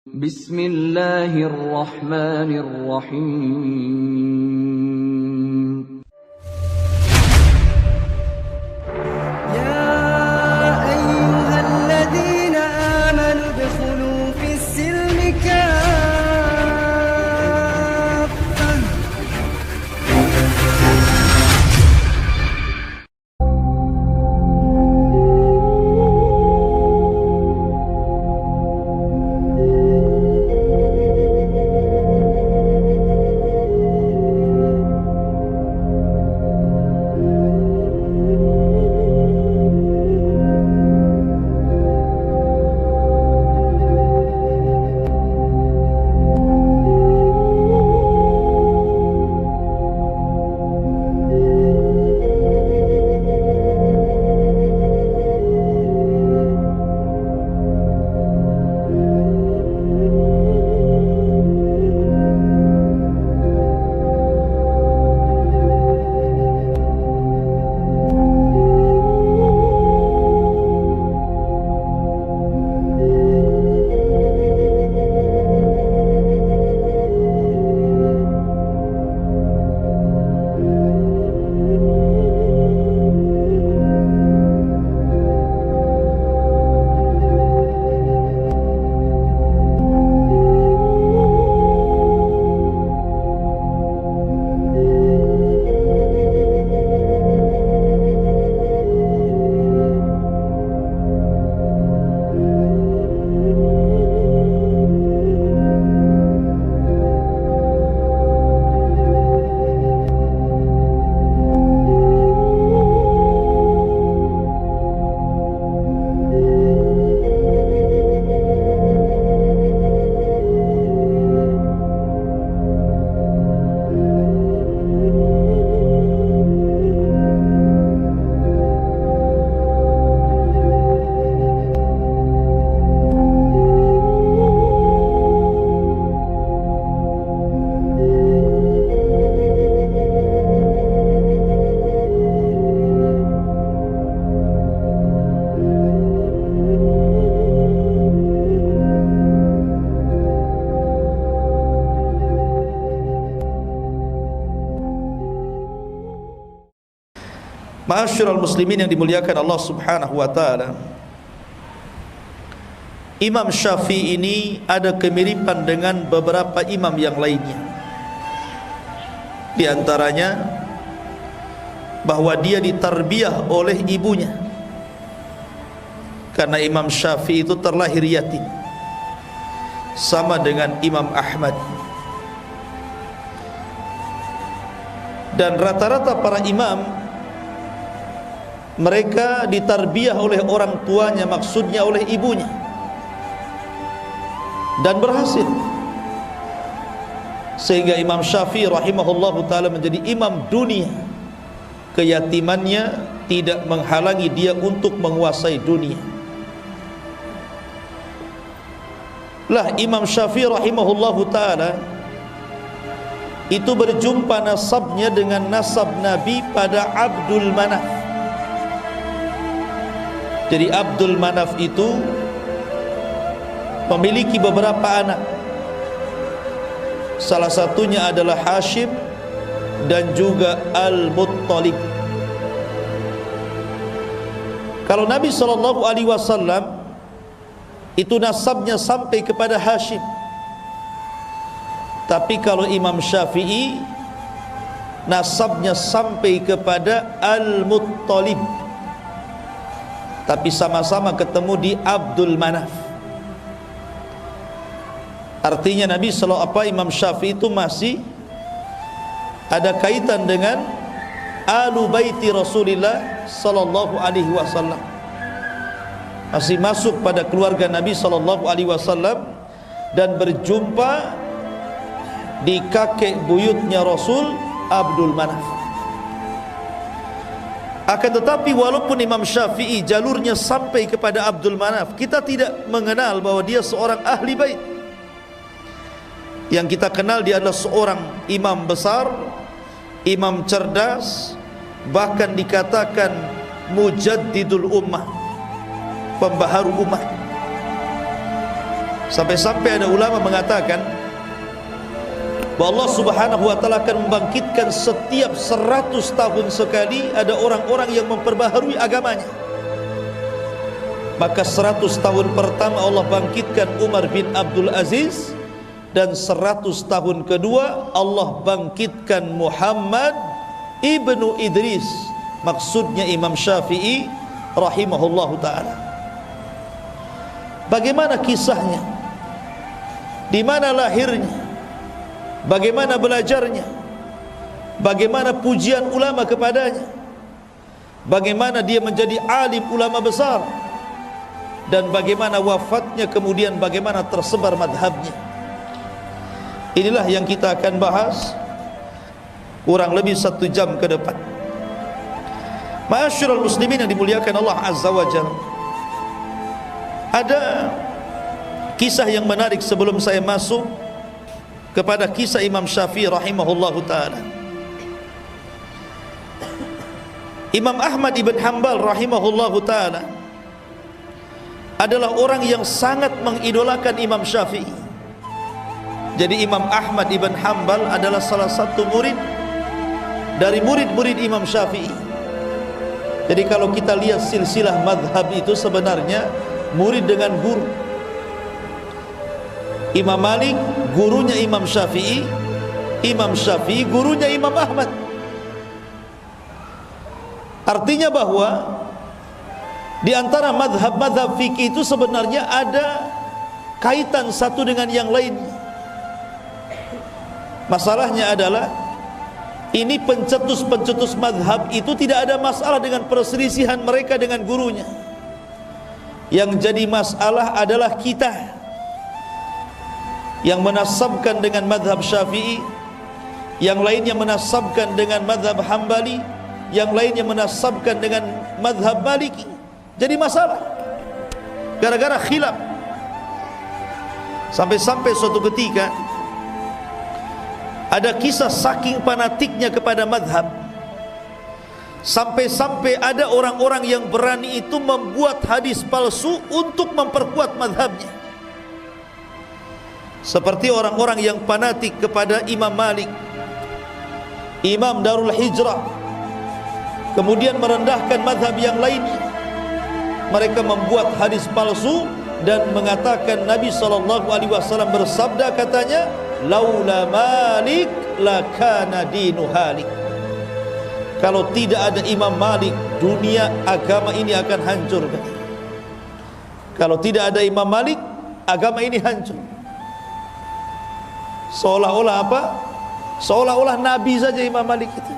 Bismillahirrahmanirrahim. يا أيها الذين آمنوا ادخلوا في السلم كافة. Ma'asyiral muslimin yang dimuliakan Allah Subhanahu wa taala. Imam Syafi'i ini ada kemiripan dengan beberapa imam yang lainnya. Di antaranya bahwa dia ditarbiyah oleh ibunya. Karena Imam Syafi'i itu terlahir yatim. Sama dengan Imam Ahmad. Dan rata-rata para imam mereka ditarbiyah oleh orang tuanya, maksudnya oleh ibunya, dan berhasil. Sehingga Imam Syafi'i rahimahullahu ta'ala menjadi imam dunia. Keyatimannya tidak menghalangi dia untuk menguasai dunia. Lah Imam Syafi'i rahimahullahu ta'ala itu berjumpa nasabnya dengan nasab Nabi pada Abdul Manaf. Jadi Abdul Manaf itu memiliki beberapa anak. Salah satunya adalah Hashim dan juga Al-Muttalib. Kalau Nabi SAW itu nasabnya sampai kepada Hashim. Tapi kalau Imam Syafi'i nasabnya sampai kepada Al-Muttalib, tapi sama-sama ketemu di Abdul Manaf. Artinya Nabi Imam Syafi'i itu masih ada kaitan dengan Alu Baiti Rasulillah sallallahu alaihi wasallam. Masih masuk pada keluarga Nabi sallallahu alaihi wasallam dan berjumpa di kakek buyutnya Rasul, Abdul Manaf. Akan tetapi walaupun Imam Syafi'i jalurnya sampai kepada Abdul Manaf, kita tidak mengenal bahwa dia seorang ahli bait. Yang kita kenal dia adalah seorang imam besar, imam cerdas, bahkan dikatakan mujaddidul ummah, pembaharu umat. Sampai-sampai ada ulama mengatakan bahwa Allah Subhanahu wa taala akan membangkitkan setiap 100 tahun sekali ada orang-orang yang memperbaharui agamanya. Maka 100 tahun pertama Allah bangkitkan Umar bin Abdul Aziz, dan 100 tahun kedua Allah bangkitkan Muhammad ibnu Idris, maksudnya Imam Syafi'i rahimahullahu ta'ala. Bagaimana kisahnya? Di mana lahirnya? Bagaimana belajarnya? Bagaimana pujian ulama kepadanya? Bagaimana dia menjadi alim ulama besar? Dan bagaimana wafatnya, kemudian bagaimana tersebar madhabnya. Inilah yang kita akan bahas kurang lebih 1 jam ke depan. Ma'asyiral muslimin yang dimuliakan Allah Azza wa Jalla, ada kisah yang menarik sebelum saya masuk kepada kisah Imam Syafi'i rahimahullahu ta'ala. Imam Ahmad ibn Hanbal rahimahullahu ta'ala adalah orang yang sangat mengidolakan Imam Syafi'i. Jadi Imam Ahmad ibn Hanbal adalah salah satu murid dari murid-murid Imam Syafi'i. Jadi kalau kita lihat silsilah madhab itu sebenarnya murid dengan guru. Imam Malik gurunya Imam Syafi'i, Imam Syafi'i gurunya Imam Ahmad. Artinya bahwa di antara madhab-madhab fikih itu sebenarnya ada kaitan satu dengan yang lainnya. Masalahnya adalah ini pencetus-pencetus madhab itu tidak ada masalah dengan perselisihan mereka dengan gurunya. Yang jadi masalah adalah kita yang menasabkan dengan madhab Syafi'i, yang lainnya menasabkan dengan madhab Hambali, yang lainnya menasabkan dengan madhab Maliki. Jadi masalah gara-gara khilaf. Sampai-sampai suatu ketika ada kisah saking fanatiknya kepada madhab, sampai-sampai ada orang-orang yang berani itu membuat hadis palsu untuk memperkuat madhabnya. Seperti orang-orang yang fanatik kepada Imam Malik, Imam Darul Hijrah, kemudian merendahkan madhab yang lainnya. Mereka membuat hadis palsu dan mengatakan Nabi SAW bersabda, katanya, laula Malik lakana dinu halik. Kalau tidak ada Imam Malik, dunia agama ini akan hancur. Kalau tidak ada Imam Malik, agama ini hancur. Seolah-olah apa? Seolah-olah Nabi saja Imam Malik itu.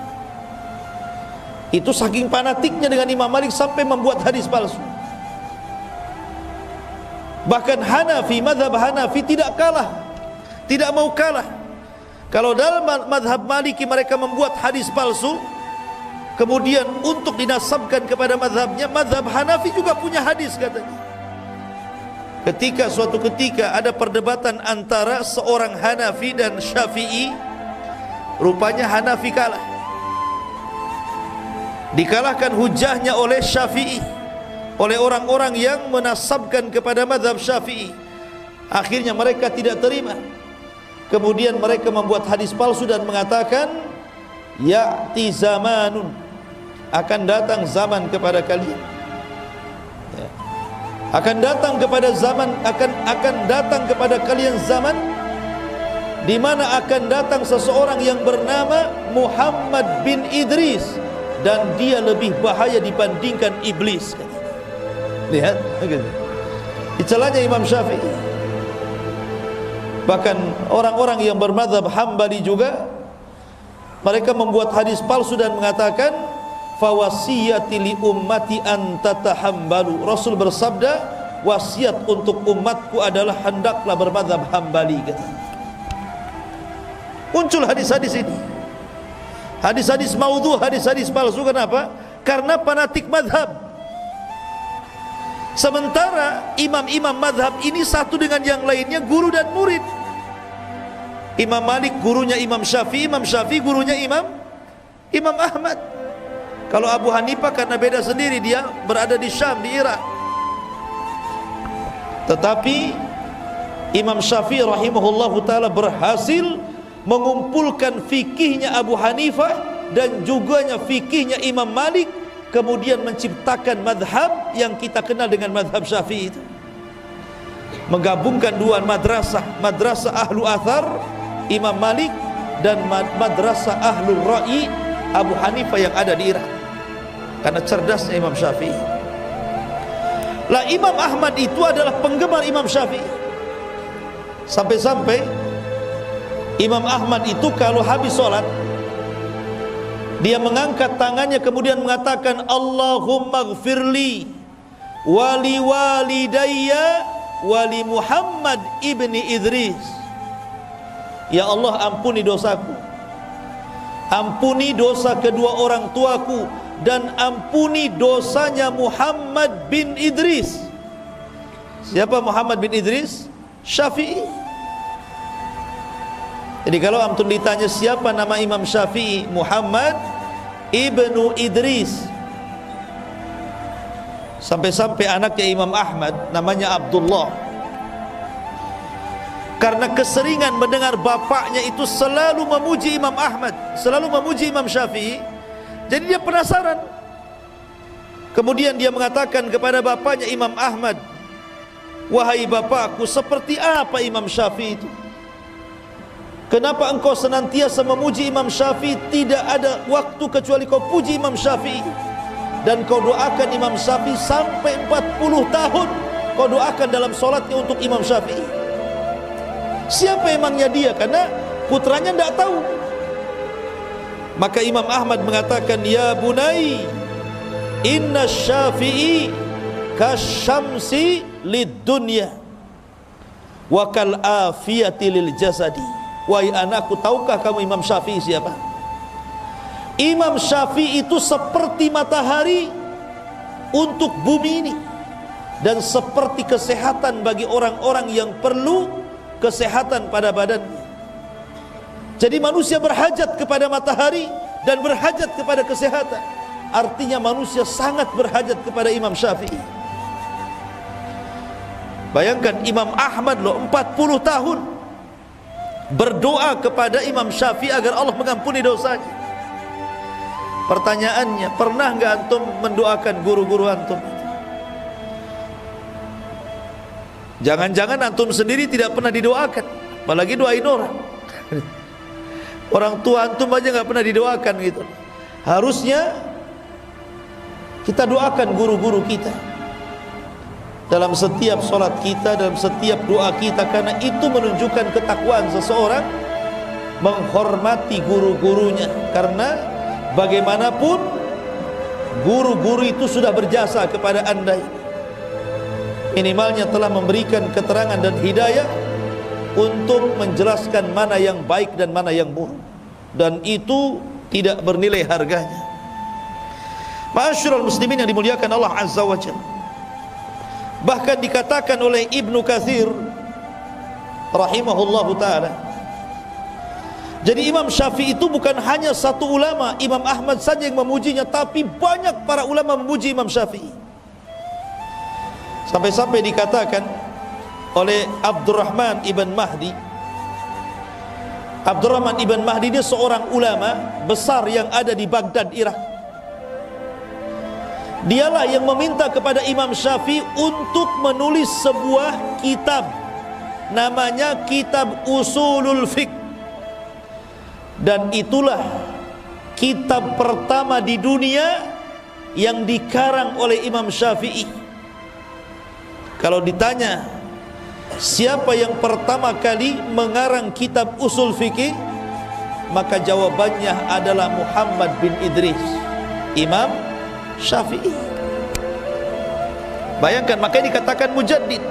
Itu saking fanatiknya dengan Imam Malik sampai membuat hadis palsu. Bahkan Hanafi, madhab Hanafi tidak kalah, tidak mau kalah. Kalau dalam madhab Maliki mereka membuat hadis palsu, kemudian untuk dinasabkan kepada madhabnya, madhab Hanafi juga punya hadis katanya. Suatu ketika ada perdebatan antara seorang Hanafi dan Syafi'i, rupanya Hanafi kalah. Dikalahkan hujahnya oleh Syafi'i, oleh orang-orang yang menasabkan kepada madhab Syafi'i. Akhirnya mereka tidak terima. Kemudian mereka membuat hadis palsu dan mengatakan, ya'ti zamanun, akan datang zaman kepada kalian, ya. Akan datang kepada zaman, akan datang kepada kalian zaman di mana akan datang seseorang yang bernama Muhammad bin Idris, dan dia lebih bahaya dibandingkan iblis. Lihat, celahnya Imam Syafi'i. Bahkan orang-orang yang bermadhab Hambali juga, mereka membuat hadis palsu dan mengatakan, fawasiyati li ummati an tatahambalu. Rasul bersabda, wasiat untuk umatku adalah hendaklah bermadhab Hambali. Muncul hadis-hadis ini, hadis-hadis maudhu, hadis-hadis palsu. Kenapa? Karena fanatik madhab. Sementara imam-imam madhab ini satu dengan yang lainnya guru dan murid. Imam Malik gurunya Imam Syafi'i, Imam Syafi'i gurunya Imam Ahmad. Kalau Abu Hanifah karena beda sendiri, dia berada di Syam, di Irak. Tetapi Imam Syafi'i rahimahullahu ta'ala berhasil mengumpulkan fikihnya Abu Hanifah dan juga fikihnya Imam Malik, kemudian menciptakan madhab yang kita kenal dengan madhab Syafi'i itu, menggabungkan dua madrasah, madrasah ahlu athar Imam Malik dan madrasah ahlul ra'i Abu Hanifah yang ada di Irak, karena cerdasnya Imam Syafi'i. Lah Imam Ahmad itu adalah penggemar Imam Syafi'i, sampai-sampai Imam Ahmad itu kalau habis sholat dia mengangkat tangannya kemudian mengatakan, Allahumma gfirli wali walidayya wali Muhammad ibni Idris. Ya Allah, ampuni dosaku, ampuni dosa kedua orang tuaku, dan ampuni dosanya Muhammad bin Idris. Siapa Muhammad bin Idris? Syafi'i. Jadi kalau antum ditanya siapa nama Imam Syafi'i, Muhammad ibnu Idris. Sampai-sampai anaknya Imam Ahmad namanya Abdullah, karena keseringan mendengar bapaknya itu selalu memuji Imam Ahmad, selalu memuji Imam Syafi'i, jadi dia penasaran. Kemudian dia mengatakan kepada bapaknya Imam Ahmad, wahai bapakku, seperti apa Imam Syafi'i itu? Kenapa engkau senantiasa memuji Imam Syafi'i? Tidak ada waktu kecuali kau puji Imam Syafi'i, dan kau doakan Imam Syafi'i sampai 40 tahun kau doakan dalam solatnya untuk Imam Syafi'i. Siapa emangnya dia? Karena putranya tidak tahu. Maka Imam Ahmad mengatakan, ya bunai, inna Syafi'i kasyamsi lid dunya wa kal afiyati lil jasadi. Wahai anakku, tahukah kamu Imam Syafi'i siapa? Imam Syafi'i itu seperti matahari untuk bumi ini, dan seperti kesehatan bagi orang-orang yang perlu kesehatan pada badannya. Jadi manusia berhajat kepada matahari dan berhajat kepada kesehatan. Artinya manusia sangat berhajat kepada Imam Syafi'i. Bayangkan Imam Ahmad loh 40 tahun berdoa kepada Imam Syafi'i agar Allah mengampuni dosanya. Pertanyaannya, pernah enggak antum mendoakan guru-guru antum? Jangan-jangan antum sendiri tidak pernah didoakan, apalagi doain orang. Orang tua antum aja enggak pernah didoakan gitu. Harusnya kita doakan guru-guru kita dalam setiap solat kita, dalam setiap doa kita, karena itu menunjukkan ketakwaan seseorang, menghormati guru-gurunya. Karena bagaimanapun guru-guru itu sudah berjasa kepada anda, minimalnya telah memberikan keterangan dan hidayah untuk menjelaskan mana yang baik dan mana yang buruk, dan itu tidak bernilai harganya. Ma'asyiral muslimin yang dimuliakan Allah Azza wa Jalla, bahkan dikatakan oleh Ibnu Katsir rahimahullahu ta'ala, jadi Imam Syafi'i itu bukan hanya satu ulama, Imam Ahmad saja yang memujinya, tapi banyak para ulama memuji Imam Syafi'i. Sampai-sampai dikatakan oleh Abdurrahman ibn Mahdi. Abdurrahman ibn Mahdi dia seorang ulama besar yang ada di Baghdad, Irak. Dialah yang meminta kepada Imam Syafi'i untuk menulis sebuah kitab, namanya Kitab Usulul Fiqh. Dan itulah kitab pertama di dunia yang dikarang oleh Imam Syafi'i. Kalau ditanya siapa yang pertama kali mengarang kitab usul fikih, maka jawabannya adalah Muhammad bin Idris, Imam Syafi'i. Bayangkan, makanya dikatakan mujaddid,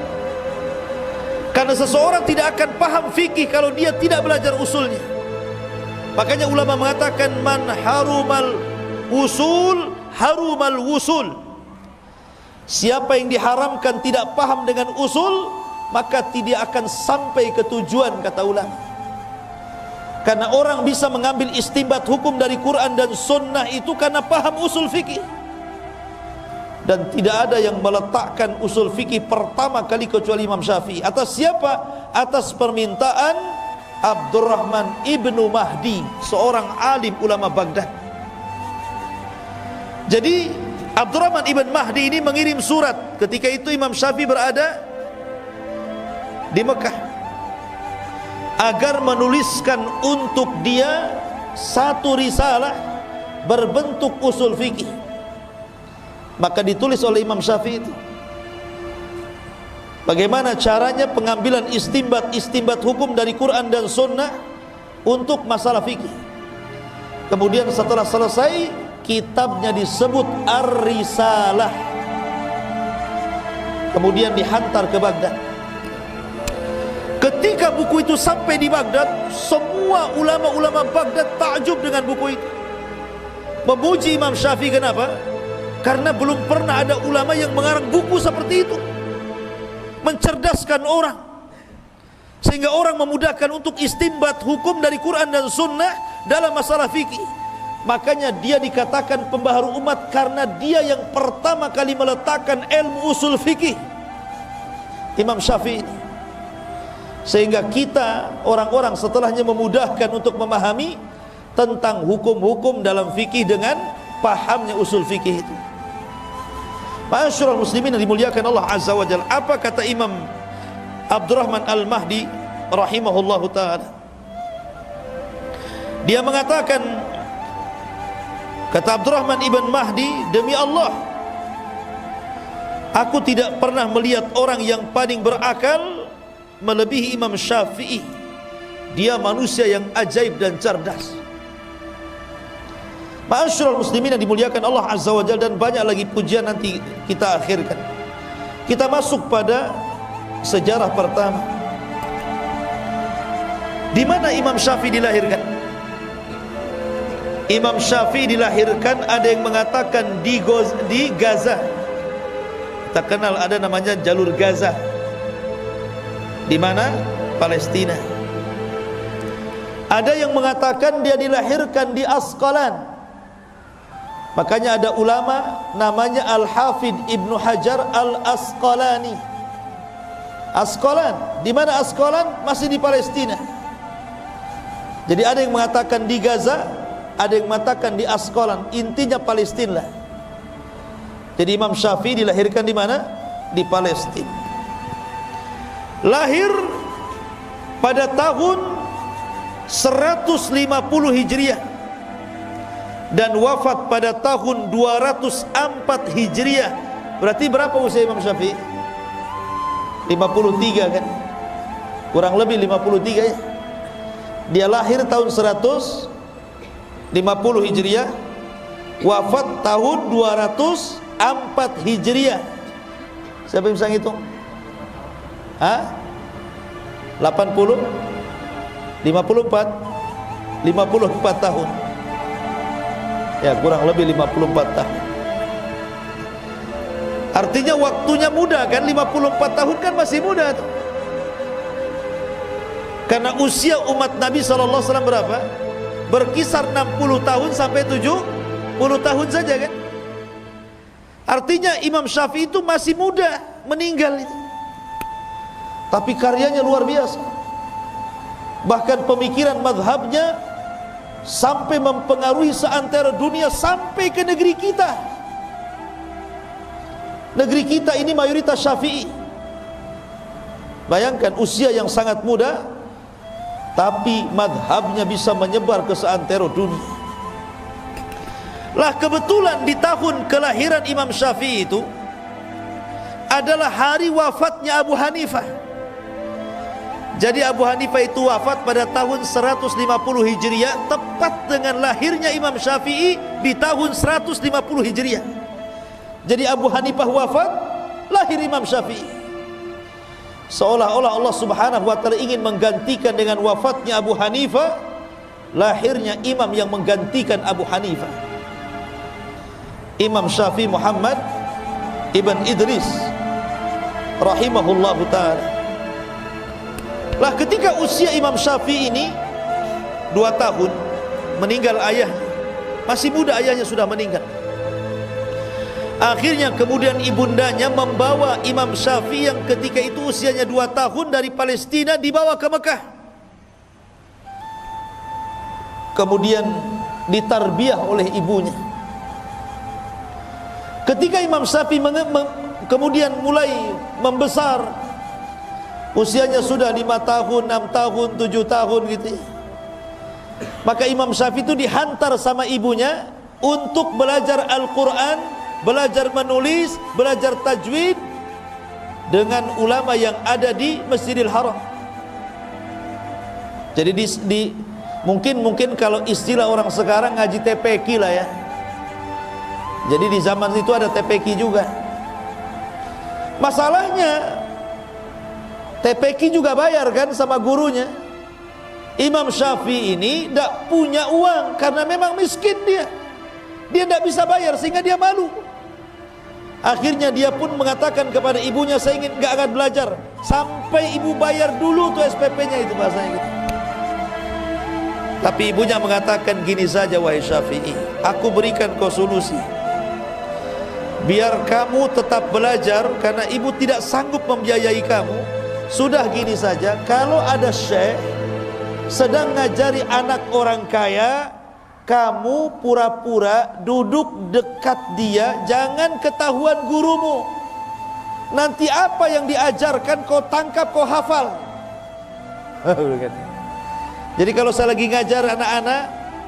karena seseorang tidak akan paham fikih kalau dia tidak belajar usulnya. Makanya ulama mengatakan, man harumal usul harumal wusul. Siapa yang diharamkan tidak paham dengan usul, maka tidak akan sampai ke tujuan, kata ulama. Karena orang bisa mengambil istinbat hukum dari Quran dan sunnah itu karena paham usul fikih. dan tidak ada yang meletakkan usul fikih pertama kali kecuali Imam Syafi'i. Atas siapa? Atas permintaan Abdurrahman ibnu Mahdi, seorang alim ulama Baghdad. Jadi Abdurrahman ibn Mahdi ini mengirim surat. Ketika itu Imam Syafi'i berada di Mekah, agar menuliskan untuk dia satu risalah berbentuk usul fikih. Maka ditulis oleh Imam Syafi'i itu bagaimana caranya pengambilan istinbat hukum dari Quran dan Sunnah untuk masalah fikih. Kemudian setelah selesai, kitabnya disebut Ar-Risalah, kemudian dihantar ke Baghdad. Ketika buku itu sampai di Baghdad, semua ulama-ulama Baghdad takjub dengan buku itu, memuji Imam Syafi'i. Kenapa? Karena belum pernah ada ulama yang mengarang buku seperti itu, mencerdaskan orang, sehingga orang memudahkan untuk istinbat hukum dari Quran dan Sunnah dalam masalah fikih. Makanya dia dikatakan pembaharu umat karena dia yang pertama kali meletakkan ilmu usul fikih, Imam Syafi'i. Sehingga kita orang-orang setelahnya memudahkan untuk memahami tentang hukum-hukum dalam fikih dengan pahamnya usul fikih itu. Ma'asyiral muslimin yang dimuliakan Allah Azza wa Jalla, apa kata Imam Abdurrahman Al-Mahdi rahimahullahu ta'ala? Dia mengatakan, kata Abdurrahman ibn Mahdi, demi Allah, aku tidak pernah melihat orang yang paling berakal melebihi Imam Syafi'i. Dia manusia yang ajaib dan cerdas. Ma'asyiral muslimin yang dimuliakan Allah Azza wa Jalla, dan banyak lagi pujian nanti kita akhirkan. Kita masuk pada sejarah pertama. Di mana Imam Syafi'i dilahirkan? Imam Syafi'i dilahirkan, ada yang mengatakan di Gaza. Kita kenal ada namanya jalur Gaza. Di mana? Palestina. Ada yang mengatakan dia dilahirkan di Asqalan. Makanya ada ulama namanya Al-Hafidh Ibnu Hajar Al-Asqalani. Asqalan, di mana Asqalan? Masih di Palestina. Jadi ada yang mengatakan di Gaza, ada yang mengatakan di Asqalan, intinya Palestina lah. Jadi Imam Syafi'i dilahirkan di mana? Di Palestina. Lahir pada tahun 150 Hijriah dan wafat pada tahun 204 Hijriah. Berarti berapa usia Imam Syafi'i? 53 kan? Kurang lebih 53 ya. Dia lahir tahun 150 Hijriah, wafat tahun 204 Hijriah. Siapa yang bisa ngitung? 80? 54? 54 tahun. Ya, kurang lebih 54 tahun. Artinya waktunya muda kan, 54 tahun kan masih muda tuh. Karena usia umat Nabi SAW berapa? Berkisar 60 tahun sampai 70 tahun saja kan. Artinya Imam Syafi'i itu masih muda meninggal itu. Tapi karyanya luar biasa. Bahkan pemikiran madhabnya sampai mempengaruhi seantero dunia, sampai ke negeri kita. Negeri kita ini mayoritas Syafi'i. Bayangkan usia yang sangat muda, tapi madhabnya bisa menyebar ke seantero dunia. Lah kebetulan di tahun kelahiran Imam Syafi'i itu adalah hari wafatnya Abu Hanifah. Jadi Abu Hanifah itu wafat pada tahun 150 Hijriah, tepat dengan lahirnya Imam Syafi'i di tahun 150 Hijriah. Jadi Abu Hanifah wafat, lahir Imam Syafi'i. Seolah-olah Allah Subhanahu wa ta'ala ingin menggantikan dengan wafatnya Abu Hanifah, lahirnya imam yang menggantikan Abu Hanifah, Imam Syafi'i Muhammad Ibn Idris rahimahullahu ta'ala. Lah ketika usia Imam Syafi'i ini 2 tahun, meninggal ayahnya. Masih muda ayahnya sudah meninggal. Akhirnya kemudian ibundanya membawa Imam Syafi'i yang ketika itu usianya 2 tahun dari Palestina dibawa ke Mekah. Kemudian ditarbiyah oleh ibunya. Ketika Imam Syafi'i kemudian mulai membesar, usianya sudah 5 tahun, 6 tahun, 7 tahun gitu ya, maka Imam Syafi'i itu dihantar sama ibunya untuk belajar Al-Quran, belajar menulis, belajar tajwid dengan ulama yang ada di Masjidil Haram. Jadi mungkin kalau istilah orang sekarang ngaji TPQ lah ya. Jadi di zaman itu ada TPQ juga. Masalahnya TPQ juga bayar kan sama gurunya. Imam Syafi'i ini tidak punya uang karena memang miskin dia. Dia tidak bisa bayar sehingga dia malu. Akhirnya dia pun mengatakan kepada ibunya, saya ingin gak akan belajar sampai ibu bayar dulu tuh SPP-nya, itu bahasanya gitu. Tapi ibunya mengatakan, gini saja wahai Syafi'i, aku berikan kau solusi. Biar kamu tetap belajar karena ibu tidak sanggup membiayai kamu. Sudah gini saja, kalau ada syekh sedang ngajari anak orang kaya, kamu pura-pura duduk dekat dia, jangan ketahuan gurumu. Nanti apa yang diajarkan kau tangkap, kau hafal. Jadi kalau saya lagi ngajar anak-anak,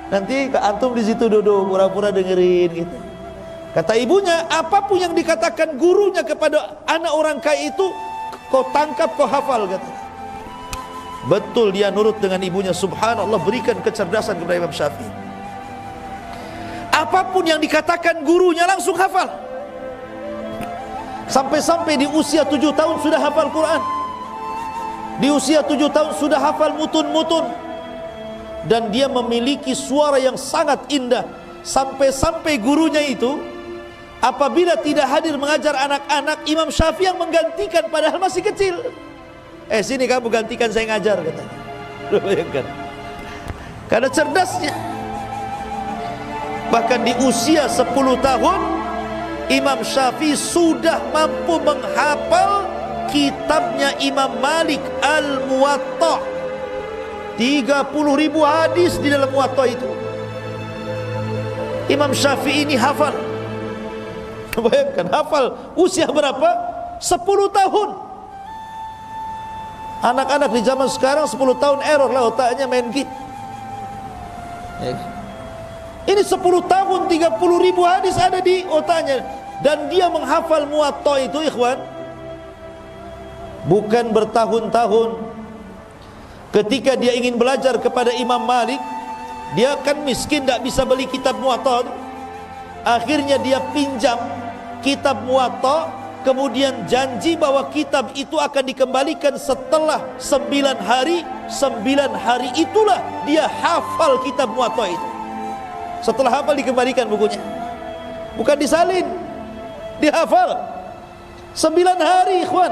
nanti antum di situ duduk pura-pura dengerin gitu. Kata ibunya, apapun yang dikatakan gurunya kepada anak orang kaya itu, kau tangkap, kau hafal kata. Betul dia nurut dengan ibunya. Subhanallah, berikan kecerdasan kepada Imam Syafi'i. Apapun yang dikatakan gurunya langsung hafal. Sampai-sampai di usia 7 tahun sudah hafal Quran. Di usia 7 tahun sudah hafal mutun-mutun. Dan dia memiliki suara yang sangat indah. Sampai-sampai gurunya itu apabila tidak hadir mengajar anak-anak, Imam Syafi'i yang menggantikan padahal masih kecil. Sini kamu gantikan saya ngajar katanya. Bayangkan. Karena cerdasnya. Bahkan di usia 10 tahun Imam Syafi'i sudah mampu menghafal kitabnya Imam Malik Al-Muwatta. 30.000 hadis di dalam Muwatta itu. Imam Syafi'i ini hafal. Bayangkan, hafal usia berapa? 10 tahun. Anak-anak di zaman sekarang 10 tahun error lah otaknya, main git. Ini 10 tahun 30.000 hadis ada di otaknya. Dan dia menghafal Muwatta itu ikhwan, bukan bertahun-tahun. Ketika dia ingin belajar kepada Imam Malik, dia kan miskin, tidak bisa beli kitab Muwatta. Akhirnya dia pinjam kitab Muwatta, kemudian janji bahwa kitab itu akan dikembalikan setelah 9 hari. 9 hari itulah dia hafal kitab Muwatta itu. Setelah hafal dikembalikan bukunya, bukan disalin, dihafal 9 hari ikhwan.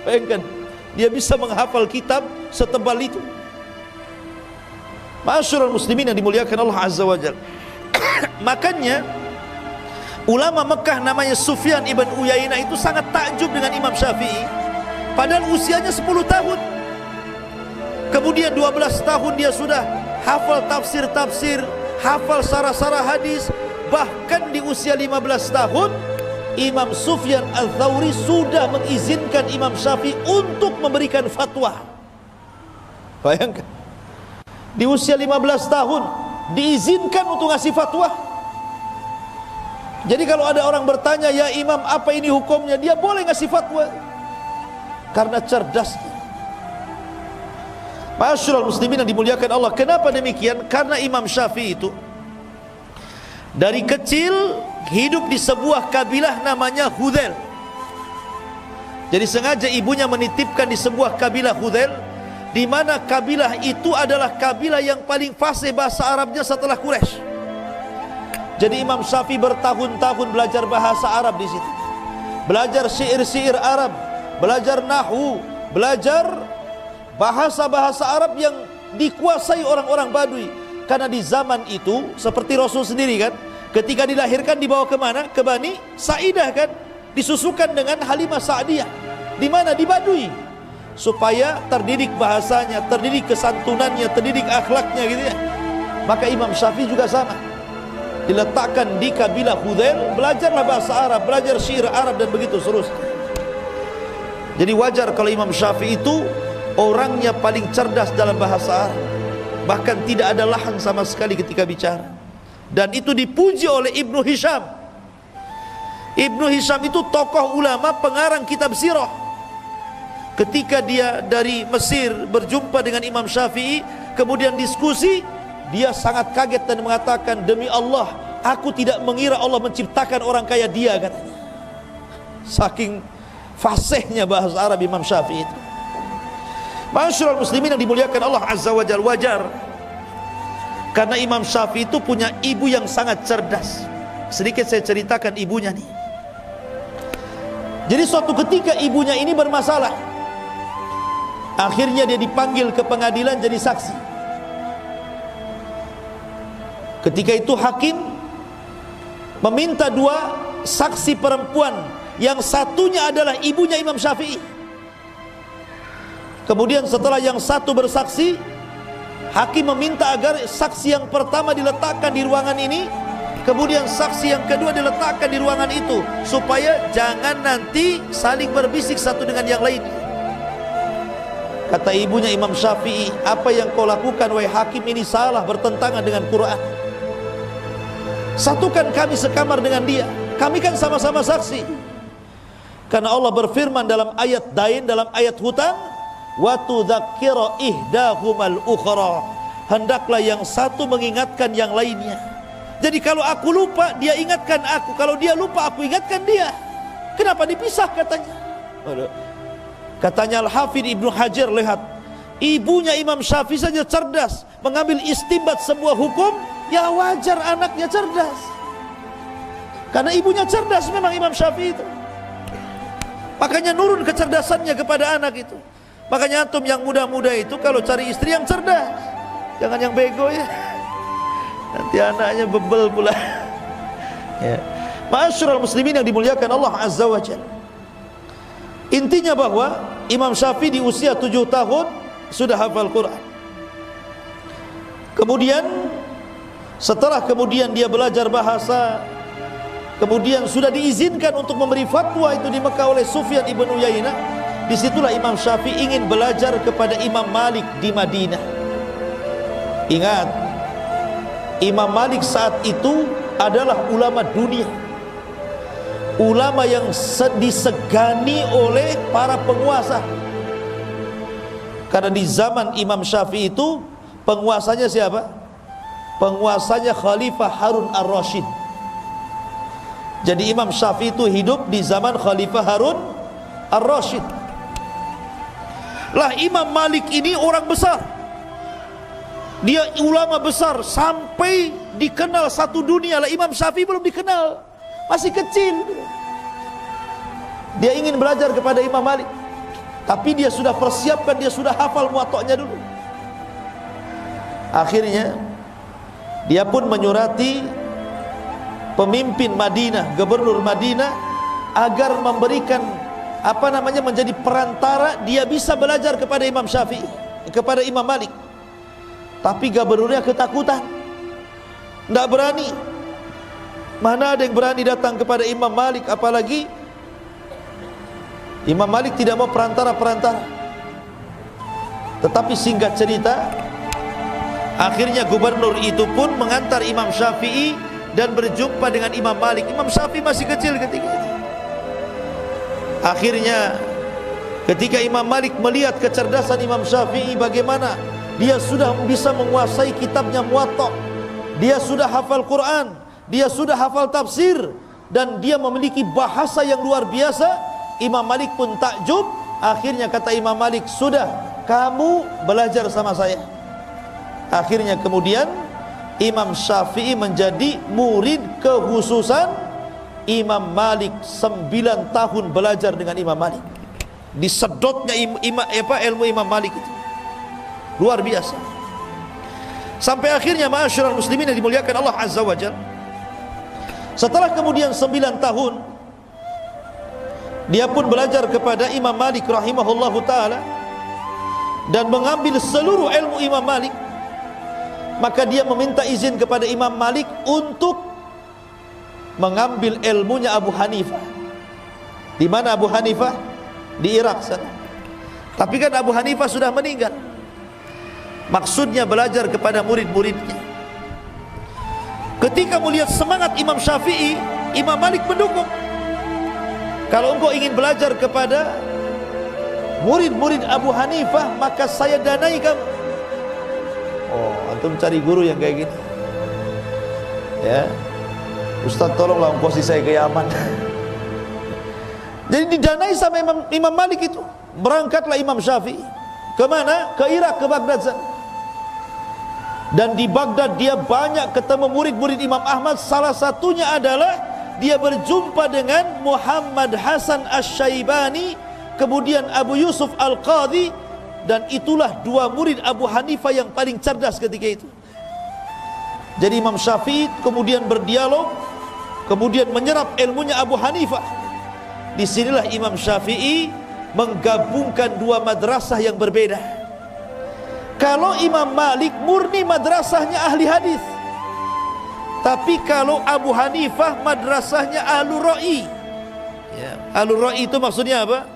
Bayangkan, dia bisa menghafal kitab setebal itu. Ma'asyiral muslimin yang dimuliakan Allah Azza wa Jalla. Makanya ulama Mekah namanya Sufyan ibn Uyainah itu sangat takjub dengan Imam Syafi'i, padahal usianya 10 tahun. Kemudian 12 tahun dia sudah hafal tafsir-tafsir, hafal sarah-sarah hadis. Bahkan di usia 15 tahun Imam Sufyan Al-Thawri sudah mengizinkan Imam Syafi'i untuk memberikan fatwa. Bayangkan, di usia 15 tahun diizinkan untuk ngasih fatwa. Jadi kalau ada orang bertanya, ya Imam apa ini hukumnya, dia boleh ngasih fatwa karena cerdasnya. Ma'asyiral muslimin yang dimuliakan Allah. Kenapa demikian? Karena Imam Syafi'i itu dari kecil hidup di sebuah kabilah namanya Hudzail. Jadi sengaja ibunya menitipkan di sebuah kabilah Hudzail, di mana kabilah itu adalah kabilah yang paling fasih bahasa Arabnya setelah Quraisy. Jadi Imam Syafi'i bertahun-tahun belajar bahasa Arab di situ. Belajar syair-syair Arab, belajar nahwu, belajar bahasa-bahasa Arab yang dikuasai orang-orang Badui. Karena di zaman itu seperti Rasul sendiri kan, Ketika dilahirkan dibawa ke mana? Ke Bani Sa'idah kan? Disusukan dengan Halimah Sa'diyah. Di mana? Di Baduy. Supaya terdidik bahasanya, terdidik kesantunannya, terdidik akhlaknya gitu ya. Maka Imam Syafi'i juga sama. Diletakkan di kabilah Hudzail, belajarlah bahasa Arab, belajar syair Arab dan begitu seterusnya. Jadi wajar kalau Imam Syafi'i itu orangnya paling cerdas dalam bahasa Arab. Bahkan tidak ada lahan sama sekali ketika bicara. Dan itu dipuji oleh Ibnu Hisham. Ibnu Hisham itu tokoh ulama pengarang kitab sirah. Ketika dia dari Mesir berjumpa dengan Imam Syafi'i, kemudian diskusi, dia sangat kaget dan mengatakan, demi Allah, aku tidak mengira Allah menciptakan orang kayak dia, katanya. Saking fasihnya bahasa Arab Imam Syafi'i itu. Ma'asyiral muslimin yang dimuliakan Allah Azza wa Jalla, wajar karena Imam Syafi'i itu punya ibu yang sangat cerdas. Sedikit saya ceritakan ibunya nih. Jadi suatu ketika ibunya ini bermasalah. Akhirnya dia dipanggil ke pengadilan jadi saksi. Ketika itu hakim meminta dua saksi perempuan, yang satunya adalah ibunya Imam Syafi'i. Kemudian setelah yang satu bersaksi, hakim meminta agar saksi yang pertama diletakkan di ruangan ini, kemudian saksi yang kedua diletakkan di ruangan itu, supaya jangan nanti saling berbisik satu dengan yang lain. Kata ibunya Imam Syafi'i, apa yang kau lakukan wahai hakim ini salah, bertentangan dengan Quran. Satukan kami sekamar dengan dia, kami kan sama-sama saksi. Karena Allah berfirman dalam ayat dain, dalam ayat hutang, wa tudzakkira ihdahumal ukhra, hendaklah yang satu mengingatkan yang lainnya. Jadi kalau aku lupa, dia ingatkan aku, kalau dia lupa, aku ingatkan dia. Kenapa dipisah, katanya. Katanya Al-Hafidh Ibnu Hajar, lihat, ibunya Imam Syafi'i saja cerdas mengambil istinbat sebuah hukum, ya wajar anaknya cerdas. Karena ibunya cerdas memang Imam Syafi'i itu. Makanya nurun kecerdasannya kepada anak itu. Makanya antum yang muda-muda itu kalau cari istri yang cerdas, jangan yang bego ya. Nanti anaknya bebel pula. Ya. Ma'asyiral muslimin yang dimuliakan Allah Azza wa Jalla. Intinya bahwa Imam Syafi'i di usia 7 tahun sudah hafal Quran. Kemudian setelah kemudian dia belajar bahasa, kemudian sudah diizinkan untuk memberi fatwa itu di Mekah oleh Sufyan ibn Uyainah. Disitulah Imam Syafi'i ingin belajar kepada Imam Malik di Madinah. Ingat, Imam Malik saat itu adalah ulama dunia, ulama yang disegani oleh para penguasa. Karena di zaman Imam Syafi'i itu penguasanya siapa? Penguasanya Khalifah Harun ar-Rasyid. Jadi Imam Syafi'i itu hidup di zaman Khalifah Harun ar-Rasyid. Lah Imam Malik ini orang besar, dia ulama besar sampai dikenal satu dunia. Lah Imam Syafi'i belum dikenal, masih kecil. Dia ingin belajar kepada Imam Malik, tapi dia sudah persiapkan, dia sudah hafal muwatta'nya dulu. Akhirnya dia pun menyurati pemimpin Madinah, gubernur Madinah, agar memberikan menjadi perantara dia bisa belajar kepada Imam Syafi'i, kepada Imam Malik. Tapi gubernurnya ketakutan, tidak berani. Mana ada yang berani datang kepada Imam Malik, apalagi Imam Malik tidak mau perantara-perantara. Tetapi singkat cerita, akhirnya gubernur itu pun mengantar Imam Syafi'i dan berjumpa dengan Imam Malik. Imam Syafi'i masih kecil ketika itu. Akhirnya ketika Imam Malik melihat kecerdasan Imam Syafi'i, bagaimana dia sudah bisa menguasai kitabnya Muwatta', dia sudah hafal Quran, dia sudah hafal tafsir, dan dia memiliki bahasa yang luar biasa, Imam Malik pun takjub. Akhirnya kata Imam Malik, sudah, kamu belajar sama saya. Akhirnya kemudian Imam Syafi'i menjadi murid kekhususan Imam Malik. 9 tahun belajar dengan Imam Malik. Disedotnya ilmu Imam Malik itu luar biasa. Sampai akhirnya ma'asyiral muslimin yang dimuliakan Allah Azza wa Jalla, Setelah kemudian 9 tahun, dia pun belajar kepada Imam Malik rahimahullahu ta'ala dan mengambil seluruh ilmu Imam Malik. Maka dia meminta izin kepada Imam Malik untuk mengambil ilmunya Abu Hanifah. Di mana Abu Hanifah? Di Irak sana. Tapi kan Abu Hanifah sudah meninggal. Maksudnya belajar kepada murid-muridnya. Ketika melihat semangat Imam Syafi'i, Imam Malik mendukung. Kalau engkau ingin belajar kepada murid-murid Abu Hanifah, maka saya danai kamu. Oh, antum cari guru yang kayak gini. Ya, Ustaz tolonglah ongkosi saya ke Yaman. Jadi didanai sama Imam Malik itu. Berangkatlah Imam Syafi'i. Kemana? Ke Irak, ke Baghdad sana. Dan di Baghdad dia banyak ketemu murid-murid Imam Ahmad. Salah satunya adalah dia berjumpa dengan Muhammad Hasan Asy-Syaibani, kemudian Abu Yusuf Al-Qadhi. Dan itulah dua murid Abu Hanifah yang paling cerdas ketika itu. Jadi Imam Syafi'i kemudian berdialog, kemudian menyerap ilmunya Abu Hanifah. Disinilah Imam Syafi'i menggabungkan dua madrasah yang berbeda. Kalau Imam Malik murni madrasahnya ahli hadis, tapi kalau Abu Hanifah madrasahnya ahlul ra'i. Ya, ahlul ra'i itu maksudnya apa?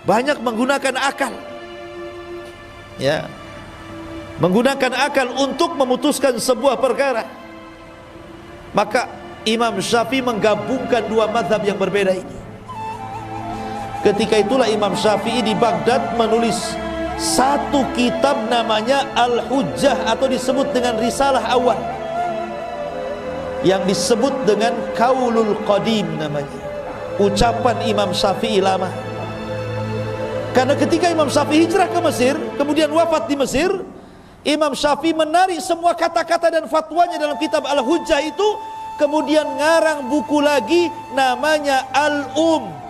Banyak menggunakan akal. Ya, menggunakan akal untuk memutuskan sebuah perkara. Maka Imam Syafi'i menggabungkan dua mazhab yang berbeda ini. Ketika itulah Imam Syafi'i di Baghdad menulis satu kitab namanya Al-Hujjah, atau disebut dengan Risalah Awal, yang disebut dengan Qaulul Qadim namanya, ucapan Imam Syafi'i lama. Karena ketika Imam Syafi'i hijrah ke Mesir, kemudian wafat di Mesir, Imam Syafi'i menarik semua kata-kata dan fatwanya dalam kitab Al-Hujjah itu, kemudian ngarang buku lagi namanya Al-Um.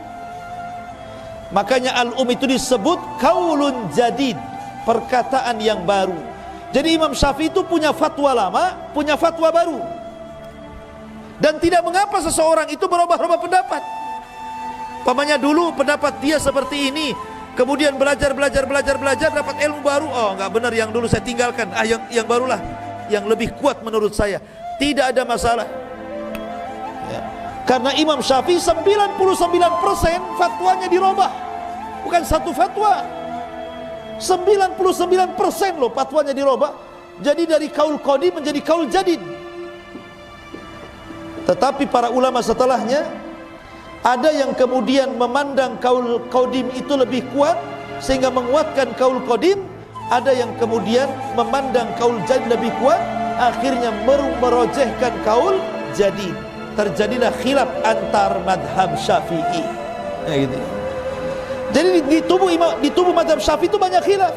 Makanya Al-Um itu disebut Qaulun Jadid, perkataan yang baru. Jadi Imam Syafi'i itu punya fatwa lama, punya fatwa baru. Dan tidak mengapa seseorang itu berubah-ubah pendapat. Pamannya dulu pendapat dia seperti ini, kemudian belajar dapat ilmu baru. Oh, enggak benar yang dulu saya tinggalkan. Yang barulah yang lebih kuat menurut saya. Tidak ada masalah. Ya. Karena Imam Syafi'i 99% fatwanya dirubah. Bukan satu fatwa, 99% loh fatwanya dirubah. Jadi dari kaul qadim menjadi kaul jadid. Tetapi para ulama setelahnya, ada yang kemudian memandang kaul qadim itu lebih kuat sehingga menguatkan kaul qadim. Ada yang kemudian memandang kaul jadid lebih kuat, akhirnya merojehkan kaul jadid. Terjadilah khilaf antar madhab Syafi'i. Nah, gitu. Jadi di tubuh madhab Syafi'i itu banyak khilaf.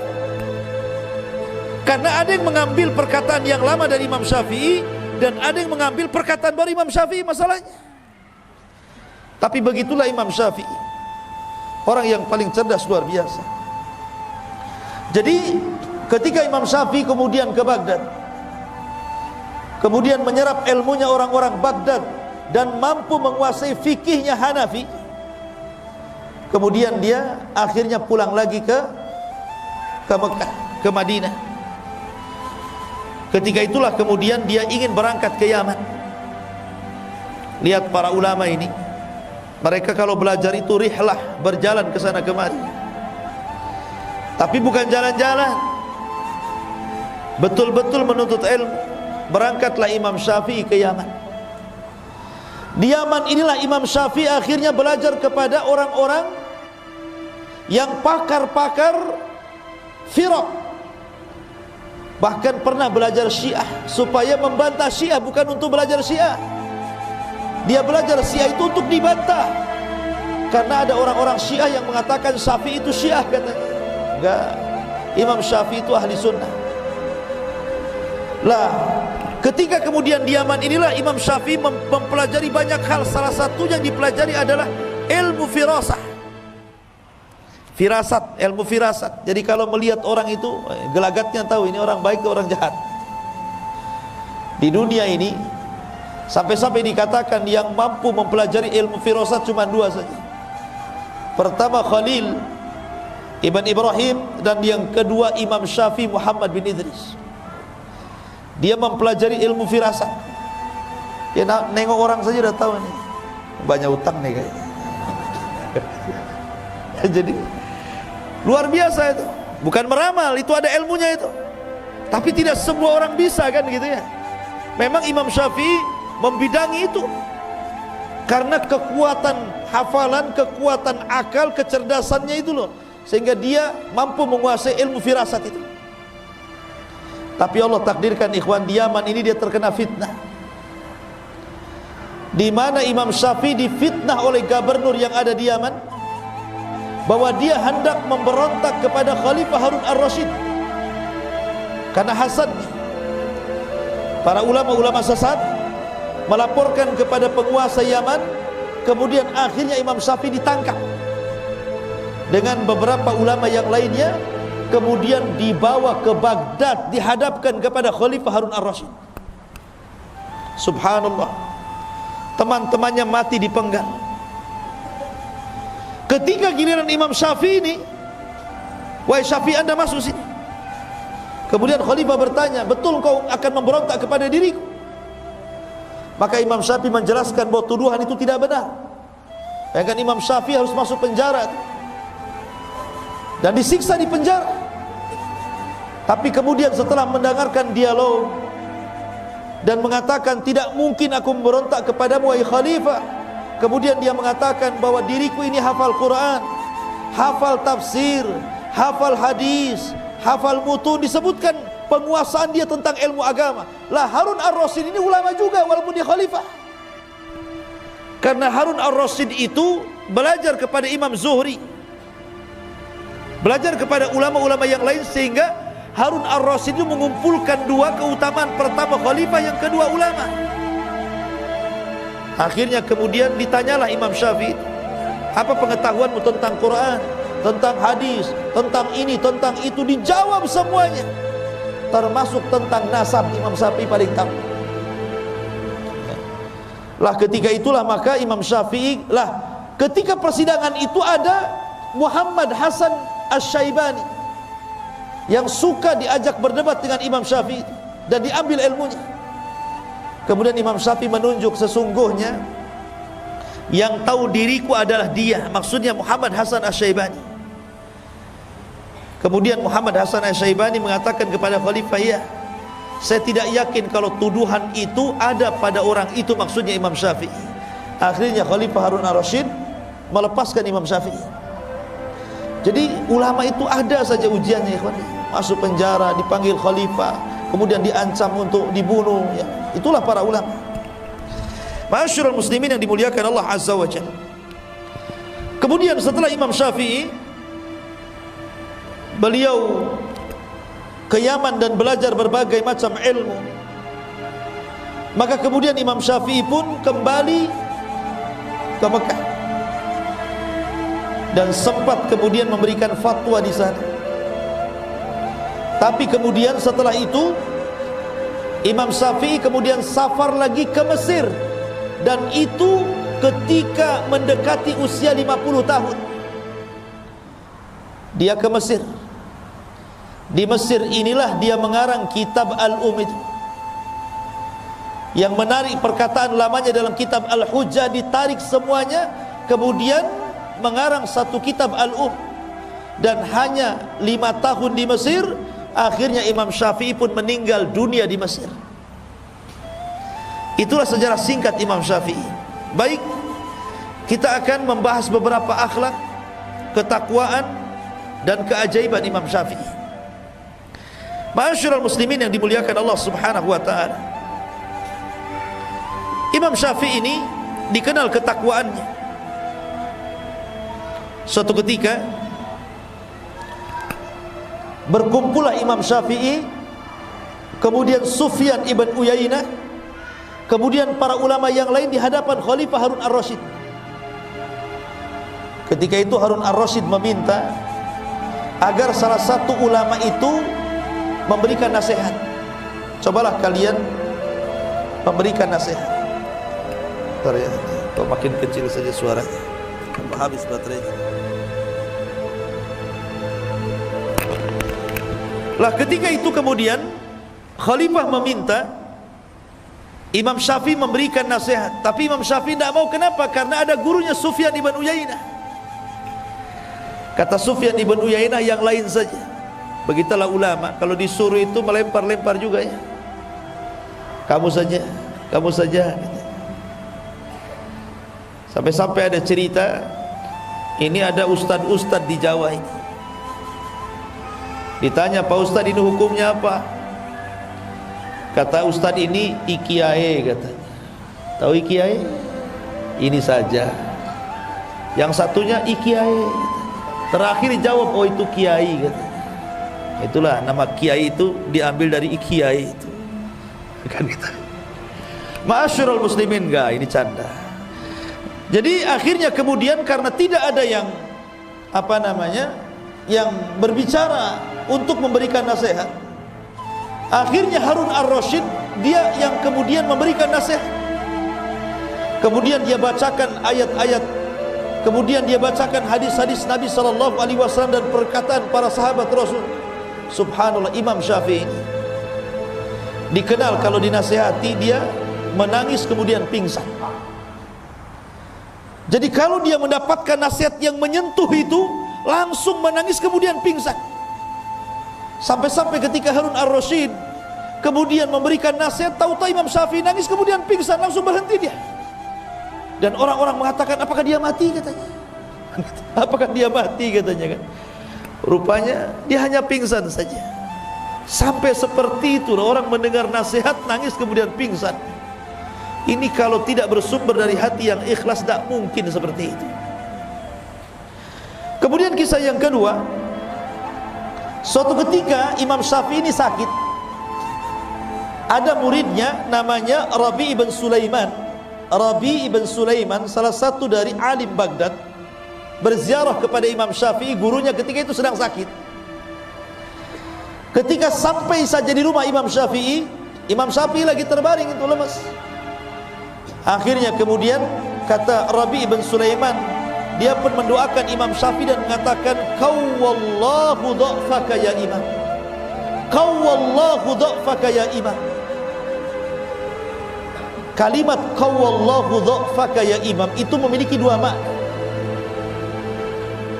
Karena ada yang mengambil perkataan yang lama dari Imam Syafi'i, dan ada yang mengambil perkataan baru Imam Syafi'i masalahnya. Tapi begitulah Imam Syafi'i, orang yang paling cerdas luar biasa. Jadi ketika Imam Syafi'i kemudian ke Baghdad, kemudian menyerap ilmunya orang-orang Baghdad dan mampu menguasai fikihnya Hanafi, kemudian dia akhirnya pulang lagi ke Mekah, ke Madinah. Ketika itulah kemudian dia ingin berangkat ke Yaman. Lihat para ulama ini, mereka kalau belajar itu rihlah, berjalan ke sana kemari. Tapi bukan jalan-jalan, betul-betul menuntut ilmu. Berangkatlah Imam Syafi'i ke Yaman. Di Yaman inilah Imam Syafi'i akhirnya belajar kepada orang-orang yang pakar-pakar firaq. Bahkan pernah belajar Syiah supaya membantah Syiah, bukan untuk belajar Syiah. Dia belajar Syiah itu untuk dibantah. Karena ada orang-orang Syiah yang mengatakan Syafi'i itu Syiah katanya. Enggak, Imam Syafi'i itu ahli sunnah. Lah, ketika kemudian di Yaman inilah Imam Syafi'i mempelajari banyak hal. Salah satu yang dipelajari adalah ilmu firasah. Firasat, ilmu firasat. Jadi kalau melihat orang itu, gelagatnya tahu ini orang baik atau orang jahat. Di dunia ini Sampai-sampai dikatakan yang mampu mempelajari ilmu firasat cuma dua saja. Pertama Khalil Ibn Ibrahim, dan yang kedua Imam Syafi'i Muhammad bin Idris. Dia mempelajari ilmu firasat. Dia nengok orang saja dah tahu nih, banyak utang nih kayaknya. Jadi luar biasa itu. Bukan meramal, itu ada ilmunya itu. Tapi tidak semua orang bisa kan gitu ya. Memang Imam Syafi'i membidangi itu karena kekuatan hafalan, kekuatan akal, kecerdasannya itu loh, sehingga dia mampu menguasai ilmu firasat itu. Tapi Allah takdirkan ikhwan, di Yaman ini dia terkena fitnah, di mana Imam Syafi'i difitnah oleh gubernur yang ada di Yaman bahwa dia hendak memberontak kepada Khalifah Harun ar-Rasyid karena hasadnya. Para ulama-ulama sesat melaporkan kepada penguasa Yaman, kemudian akhirnya Imam Syafi'i ditangkap dengan beberapa ulama yang lainnya, kemudian dibawa ke Baghdad, dihadapkan kepada Khalifah Harun ar-Rasyid. Subhanallah, teman-temannya mati dipenggal. Ketika giliran Imam Syafi'i ini, wahai Syafi'i, Anda masuk sini. Kemudian Khalifah bertanya, betul kau akan memberontak kepada diriku? Maka Imam Syafi'i menjelaskan bahwa tuduhan itu tidak benar. Bahkan Imam Syafi'i harus masuk penjara dan disiksa di penjara. Tapi kemudian setelah mendengarkan dialog dan mengatakan, tidak mungkin aku memberontak kepadamu wahai Khalifah. Kemudian dia mengatakan bahwa diriku ini hafal Quran, hafal tafsir, hafal hadis, hafal mutun. Disebutkan penguasaan dia tentang ilmu agama. Lah Harun ar-Rasyid ini ulama juga walaupun dia khalifah. Karena Harun ar-Rasyid itu belajar kepada Imam Zuhri, belajar kepada ulama-ulama yang lain, sehingga Harun ar-Rasyid itu mengumpulkan dua keutamaan. Pertama khalifah, yang kedua ulama. Akhirnya kemudian ditanyalah Imam Syafi'i, apa pengetahuanmu tentang Quran, tentang hadis, tentang ini, tentang itu? Dijawab semuanya, termasuk tentang nasab. Imam Syafi'i paling tahu. Lah ketika itulah maka Imam Syafi'i, lah ketika persidangan itu ada Muhammad Hasan Asy-Syaibani yang suka diajak berdebat dengan Imam Syafi'i dan diambil ilmunya. Kemudian Imam Syafi'i menunjuk, sesungguhnya yang tahu diriku adalah dia, maksudnya Muhammad Hasan Asy-Syaibani. Kemudian Muhammad Hasan Asy-Syaibani mengatakan kepada Khalifah, ya, saya tidak yakin kalau tuduhan itu ada pada orang itu, maksudnya Imam Syafi'i. Akhirnya Khalifah Harun ar-Rasyid melepaskan Imam Syafi'i. Jadi ulama itu ada saja ujiannya, ikhwan. Masuk penjara, dipanggil Khalifah, kemudian diancam untuk dibunuh, ya. Itulah para ulama. Ma'asyiral muslimin yang dimuliakan Allah Azza wa Jalla. Kemudian setelah Imam Syafi'i, beliau ke Yaman dan belajar berbagai macam ilmu. Maka kemudian Imam Syafi'i pun kembali ke Mekah dan sempat kemudian memberikan fatwa di sana. Tapi kemudian setelah itu Imam Syafi'i kemudian safar lagi ke Mesir, dan itu ketika mendekati usia 50 tahun. Dia ke Mesir. Di Mesir inilah dia mengarang kitab Al-Um itu. Yang menarik, perkataan lamanya dalam kitab Al-Hujjah ditarik semuanya, kemudian mengarang satu kitab Al-Um. Dan hanya 5 tahun di Mesir, akhirnya Imam Syafi'i pun meninggal dunia di Mesir. Itulah sejarah singkat Imam Syafi'i. Baik, kita akan membahas beberapa akhlak, ketakwaan, dan keajaiban Imam Syafi'i. Ma'asyiral muslimin yang dimuliakan Allah Subhanahu wa ta'ala, Imam Syafi'i ini dikenal ketakwaannya. Suatu ketika berkumpullah Imam Syafi'i, kemudian Sufyan ibn Uyainah, kemudian para ulama yang lain di hadapan Khalifah Harun ar-Rasyid. Ketika itu Harun ar-Rasyid meminta agar salah satu ulama itu memberikan nasihat. Cobalah kalian memberikan nasihat. Bentar ya, kok makin kecil saja suaranya. Habis baterainya. Lah ketika itu kemudian Khalifah meminta Imam Syafi'i memberikan nasihat, tapi Imam Syafi'i tidak mau. Kenapa? Karena ada gurunya Sufyan ibn Uyainah. Kata Sufyan ibn Uyainah, yang lain saja. Begitulah ulama, kalau disuruh itu melempar-lempar juga ya. Kamu saja, kamu saja. Sampai-sampai ada cerita, ini ada ustad-ustad di Jawa ini. Ditanya, Pak Ustad ini hukumnya apa? Kata ustad ini ikiae katanya. Tahu ikiae? Ini saja. Yang satunya ikiae. Terakhir jawab, oh itu kiai katanya. Itulah nama kiai itu diambil dari ikiae itu. Kan gitu. Ma'asyiral muslimin, enggak, ini canda. Jadi akhirnya kemudian karena tidak ada yang yang berbicara untuk memberikan nasihat, akhirnya Harun ar-Rasyid dia yang kemudian memberikan nasihat. Kemudian dia bacakan ayat-ayat, kemudian dia bacakan hadis-hadis Nabi SAW dan perkataan para sahabat Rasul. Subhanallah, Imam Syafi'i ini dikenal kalau dinasihati dia menangis kemudian pingsan. Jadi kalau dia mendapatkan nasihat yang menyentuh itu, langsung menangis kemudian pingsan. Sampai-sampai ketika Harun ar-Rasyid kemudian memberikan nasihat, tahu-tahu Imam Syafi'i nangis kemudian pingsan, langsung berhenti dia. Dan orang-orang mengatakan, apakah dia mati katanya? Apakah dia mati katanya kan? Rupanya dia hanya pingsan saja. Sampai seperti itu orang mendengar nasihat nangis kemudian pingsan. Ini kalau tidak bersumber dari hati yang ikhlas, tidak mungkin seperti itu. Kemudian kisah yang kedua, suatu ketika Imam Syafi'i ini sakit. Ada muridnya namanya Rabi' ibn Sulaiman. Rabi' ibn Sulaiman salah satu dari alim Baghdad, berziarah kepada Imam Syafi'i, gurunya ketika itu sedang sakit. Ketika sampai saja di rumah Imam Syafi'i lagi terbaring itu lemas. Akhirnya kemudian kata Rabi' ibn Sulaiman, dia pun mendoakan Imam Syafi'i dan mengatakan, qawwallahu dha'faka ya imam, qawwallahu dha'faka ya imam. Kalimat qawwallahu dha'faka ya imam itu memiliki dua makna.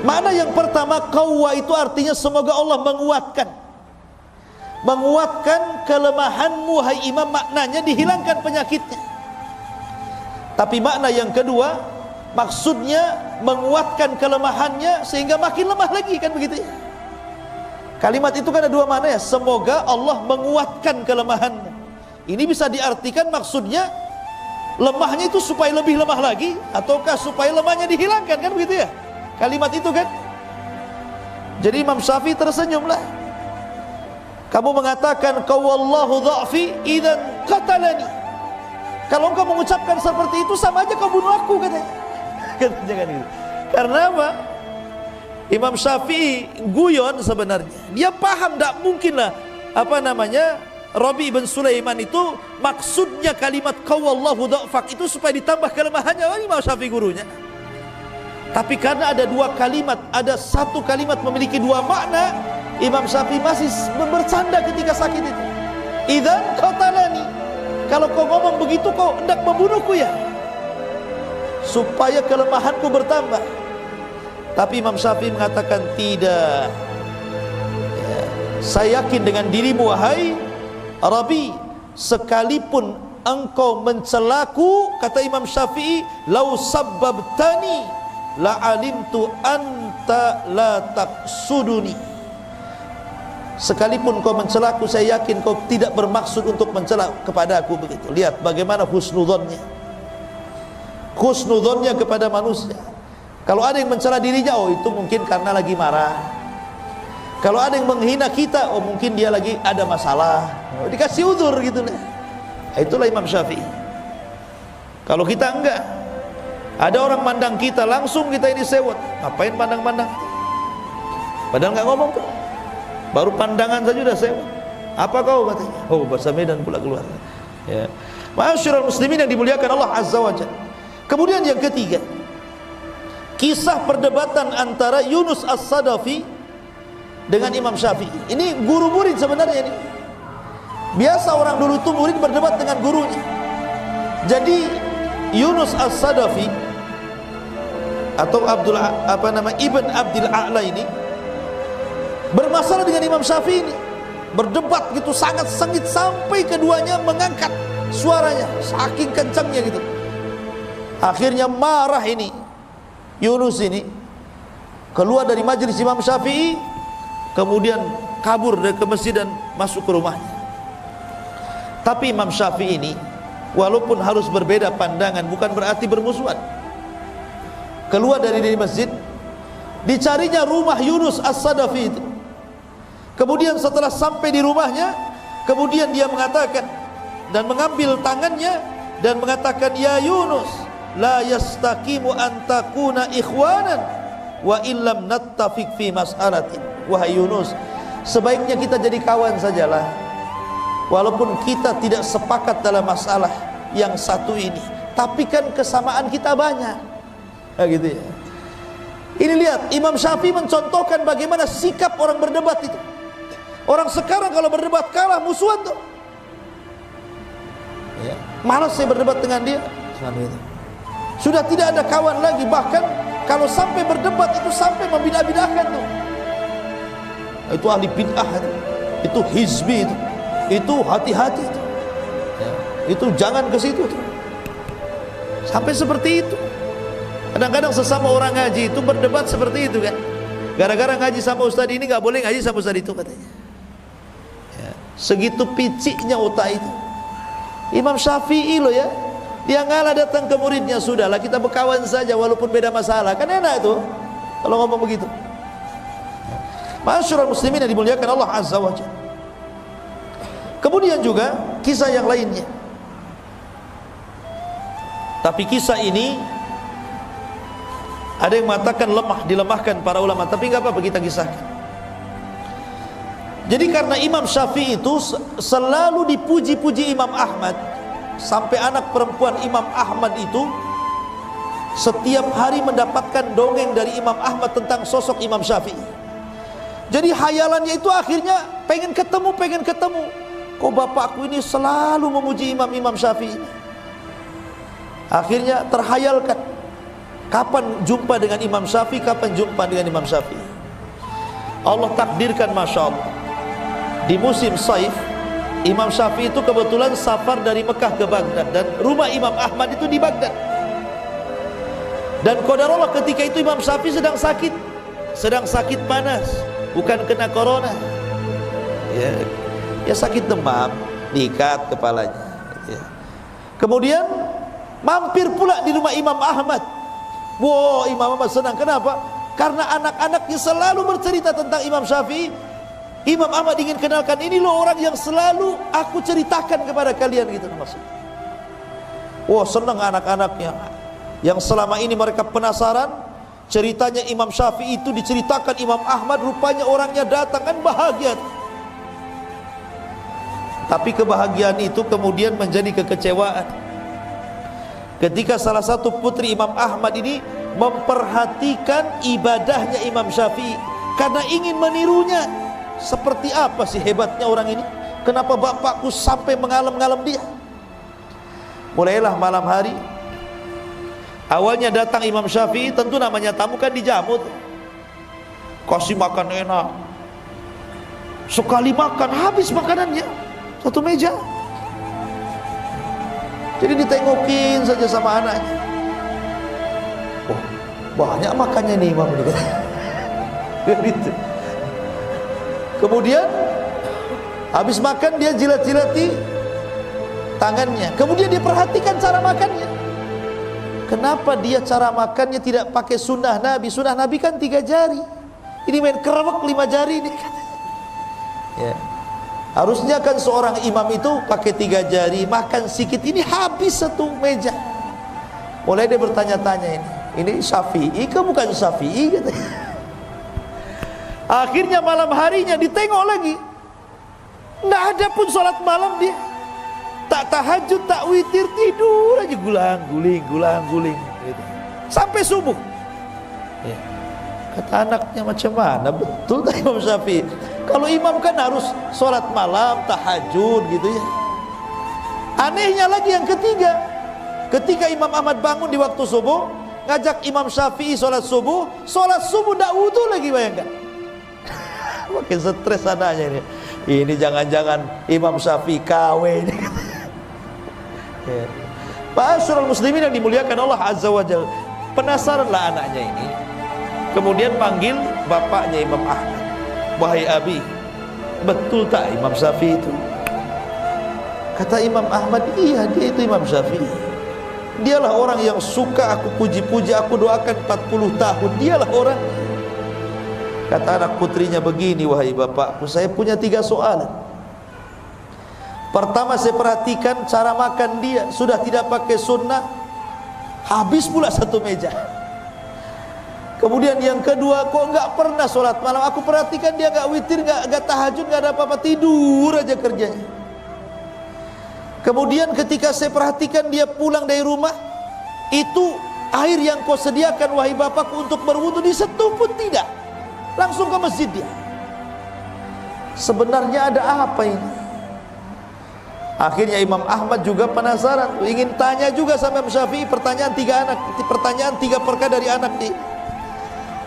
Makna yang pertama, qawwa itu artinya semoga Allah menguatkan kelemahanmu hai imam, maknanya dihilangkan penyakitnya. Tapi makna yang kedua, maksudnya menguatkan kelemahannya sehingga makin lemah lagi, kan begitu ya. Kalimat itu kan ada dua makna ya, semoga Allah menguatkan kelemahanmu. Ini bisa diartikan maksudnya lemahnya itu supaya lebih lemah lagi, ataukah supaya lemahnya dihilangkan, kan begitu ya kalimat itu kan. Jadi Imam Syafi'i tersenyumlah. Kamu mengatakan qawwallahu dha'fi idzan qatalani. Kalau engkau mengucapkan seperti itu, sama aja kau bunuh aku katanya. Jangan gitu. Karena apa? Imam Syafi'i guyon sebenarnya. Dia paham tak mungkinlah Rabi' ibn Sulaiman itu maksudnya kalimat qawwallahu dha'fak itu supaya ditambah kelemahannya. Imam Syafi'i gurunya. Tapi karena ada dua kalimat, ada satu kalimat memiliki dua makna, Imam Syafi'i masih bercanda ketika sakit itu. Idzan qatalani. Kalau kau ngomong begitu, kau hendak membunuhku ya, supaya kelemahanku bertambah. Tapi Imam Syafi'i mengatakan tidak ya, saya yakin dengan dirimu wahai Rabi, sekalipun engkau mencelaku, kata Imam Syafi'i, lau sabbabtani la alimtu anta la taqsuduni. Sekalipun kau mencelaku, saya yakin kau tidak bermaksud untuk mencela kepada aku. Begitu. Lihat bagaimana husnudzonnya kepada manusia. Kalau ada yang mencela dirinya, oh itu mungkin karena lagi marah. Kalau ada yang menghina kita, oh mungkin dia lagi ada masalah, dikasih udzur gitu. Itulah Imam Syafi'i. Kalau kita enggak, ada orang mandang kita, langsung kita ini sewot. Ngapain pandang-pandang? Padahal enggak ngomong tuh, baru pandangan saja sudah sewot. Apa kau katanya? Oh bahasa Medan pula keluar ya. Ma'asyiral muslimin yang dimuliakan Allah Azza wa Jalla. Kemudian yang ketiga, kisah perdebatan antara Yunus As-Sadafi dengan Imam Syafi'i. Ini guru murid sebenarnya ini. Biasa orang dulu itu murid berdebat dengan gurunya. Jadi Yunus As-Sadafi atau Ibn Abdul A'la ini bermasalah dengan Imam Syafi'i ini, berdebat gitu sangat sengit sampai keduanya mengangkat suaranya saking kencangnya gitu. Akhirnya marah ini Yunus ini, keluar dari majelis Imam Syafi'i, kemudian kabur dari ke masjid dan masuk ke rumahnya. Tapi Imam Syafi'i ini walaupun harus berbeda pandangan bukan berarti bermusuhan. Keluar dari masjid, dicarinya rumah Yunus As-Sadafi itu. Kemudian setelah sampai di rumahnya, kemudian dia mengatakan dan mengambil tangannya dan mengatakan, ya Yunus, la yastaqimu an takuna ikhwanan wa illam nattafiq fi mas'alatin. Wahai Yunus, sebaiknya kita jadi kawan sajalah walaupun kita tidak sepakat dalam masalah yang satu ini, tapi kan kesamaan kita banyak. Nah, gitu ya. Ini lihat, Imam Syafi'i mencontohkan bagaimana sikap orang berdebat itu. Orang sekarang kalau berdebat kalah musuhan tuh. Ya, malas saya berdebat dengan dia. Sudah tidak ada kawan lagi, bahkan kalau sampai berdebat itu sampai membidah-bidahkan tuh. Itu ahli bid'ah itu hizbi itu hati-hati itu. Ya, itu jangan ke situ tuh. Sampai seperti itu. Kadang-kadang sesama orang ngaji itu berdebat seperti itu kan. Gara-gara ngaji sama ustaz ini nggak boleh ngaji sama ustaz itu katanya. Ya, segitu piciknya otak itu. Imam Syafi'i loh ya, dia ngalah datang ke muridnya, sudahlah kita berkawan saja walaupun beda masalah, kan enak itu kalau ngomong begitu. Masyarul muslimin yang dimuliakan Allah Azza wa Jalla. Kemudian juga kisah yang lainnya, tapi kisah ini ada yang mengatakan lemah, dilemahkan para ulama, tapi nggak apa-apa kita kisahkan. Jadi karena Imam Syafi'i itu selalu dipuji-puji Imam Ahmad, sampai anak perempuan Imam Ahmad itu setiap hari mendapatkan dongeng dari Imam Ahmad tentang sosok Imam Syafi'i. Jadi hayalannya itu akhirnya pengen ketemu. Kok bapakku ini selalu memuji Imam Syafi'i. Akhirnya terhayalkan, kapan jumpa dengan Imam Syafi'i, kapan jumpa dengan Imam Syafi'i. Allah takdirkan, Masya Allah, di musim Saif, Imam Syafi'i itu kebetulan safar dari Mekah ke Baghdad, dan rumah Imam Ahmad itu di Baghdad. Dan qadarullah ketika itu Imam Syafi'i sedang sakit panas, bukan kena corona. Ya sakit demam, diikat kepalanya. Ya. Kemudian mampir pula di rumah Imam Ahmad. Wow, Imam Ahmad senang. Kenapa? Karena anak-anaknya selalu bercerita tentang Imam Syafi'i. Imam Ahmad ingin kenalkan, ini loh orang yang selalu aku ceritakan kepada kalian gitu maksudnya. Wow, senang anak-anaknya yang selama ini mereka penasaran ceritanya Imam Syafi'i itu diceritakan Imam Ahmad, rupanya orangnya datang, kan bahagia. Tapi kebahagiaan itu kemudian menjadi kekecewaan ketika salah satu putri Imam Ahmad ini memperhatikan ibadahnya Imam Syafi'i karena ingin menirunya. Seperti apa sih hebatnya orang ini? Kenapa bapakku sampai mengalem-ngalem dia? Mulailah malam hari. Awalnya datang Imam Syafi'i, tentu namanya tamu kan dijamu tuh. Kasih makan enak. Sekali makan habis makanannya, satu meja. Jadi ditengokin saja sama anaknya. Oh, banyak makannya nih Imam ini. Gitu. Kemudian habis makan dia jilat-jilati tangannya. Kemudian dia perhatikan cara makannya. Kenapa dia cara makannya tidak pakai sunnah Nabi? Sunnah Nabi kan 3 jari. Ini main kerewek 5 jari ini. Ya. Harusnya kan seorang imam itu pakai 3 jari, makan sedikit, ini habis satu meja. Mulai dia bertanya-tanya ini Syafi'i ke bukan Syafi'i gitu. Akhirnya malam harinya ditengok lagi, nggak ada pun sholat malam dia. Tak tak tahajud, tak witir, tidur aja gulang-guling gitu. Sampai subuh. Ya. Kata anaknya, macam mana? Betul tak Imam Syafi'i? Kalau imam kan harus sholat malam, tahajud gitu ya. Anehnya lagi yang ketiga, ketika Imam Ahmad bangun di waktu subuh, ngajak Imam Syafi'i sholat subuh tak wudu lagi, bayangkan. Makin stres anaknya ini. Ini jangan-jangan Imam Syafi'i KW ini. Ya. Ma'asyiral muslimin yang dimuliakan Allah Azza wa Jalla, penasaranlah anaknya ini. Kemudian panggil bapaknya Imam Ahmad. Wahai abi, betul tak Imam Syafi'i itu? Kata Imam Ahmad, iya dia itu Imam Syafi'i. Dialah orang yang suka aku puji-puji, aku doakan 40 tahun. Dialah orang. Kata anak putrinya, begini wahai bapakku, saya punya 3 soalan. Pertama, saya perhatikan cara makan dia, sudah tidak pakai sunnah, habis pula satu meja. Kemudian yang kedua, kok enggak pernah sholat malam. Aku perhatikan dia enggak witir, enggak tahajud, enggak ada apa-apa, tidur aja kerjanya. Kemudian ketika saya perhatikan dia pulang dari rumah, itu air yang kau sediakan wahai bapakku untuk berwudu disentuh pun tidak, langsung ke masjid dia. Sebenarnya ada apa ini? Akhirnya Imam Ahmad juga penasaran, ingin tanya juga sama Imam Syafi'i pertanyaan 3 perkara dari anak dia.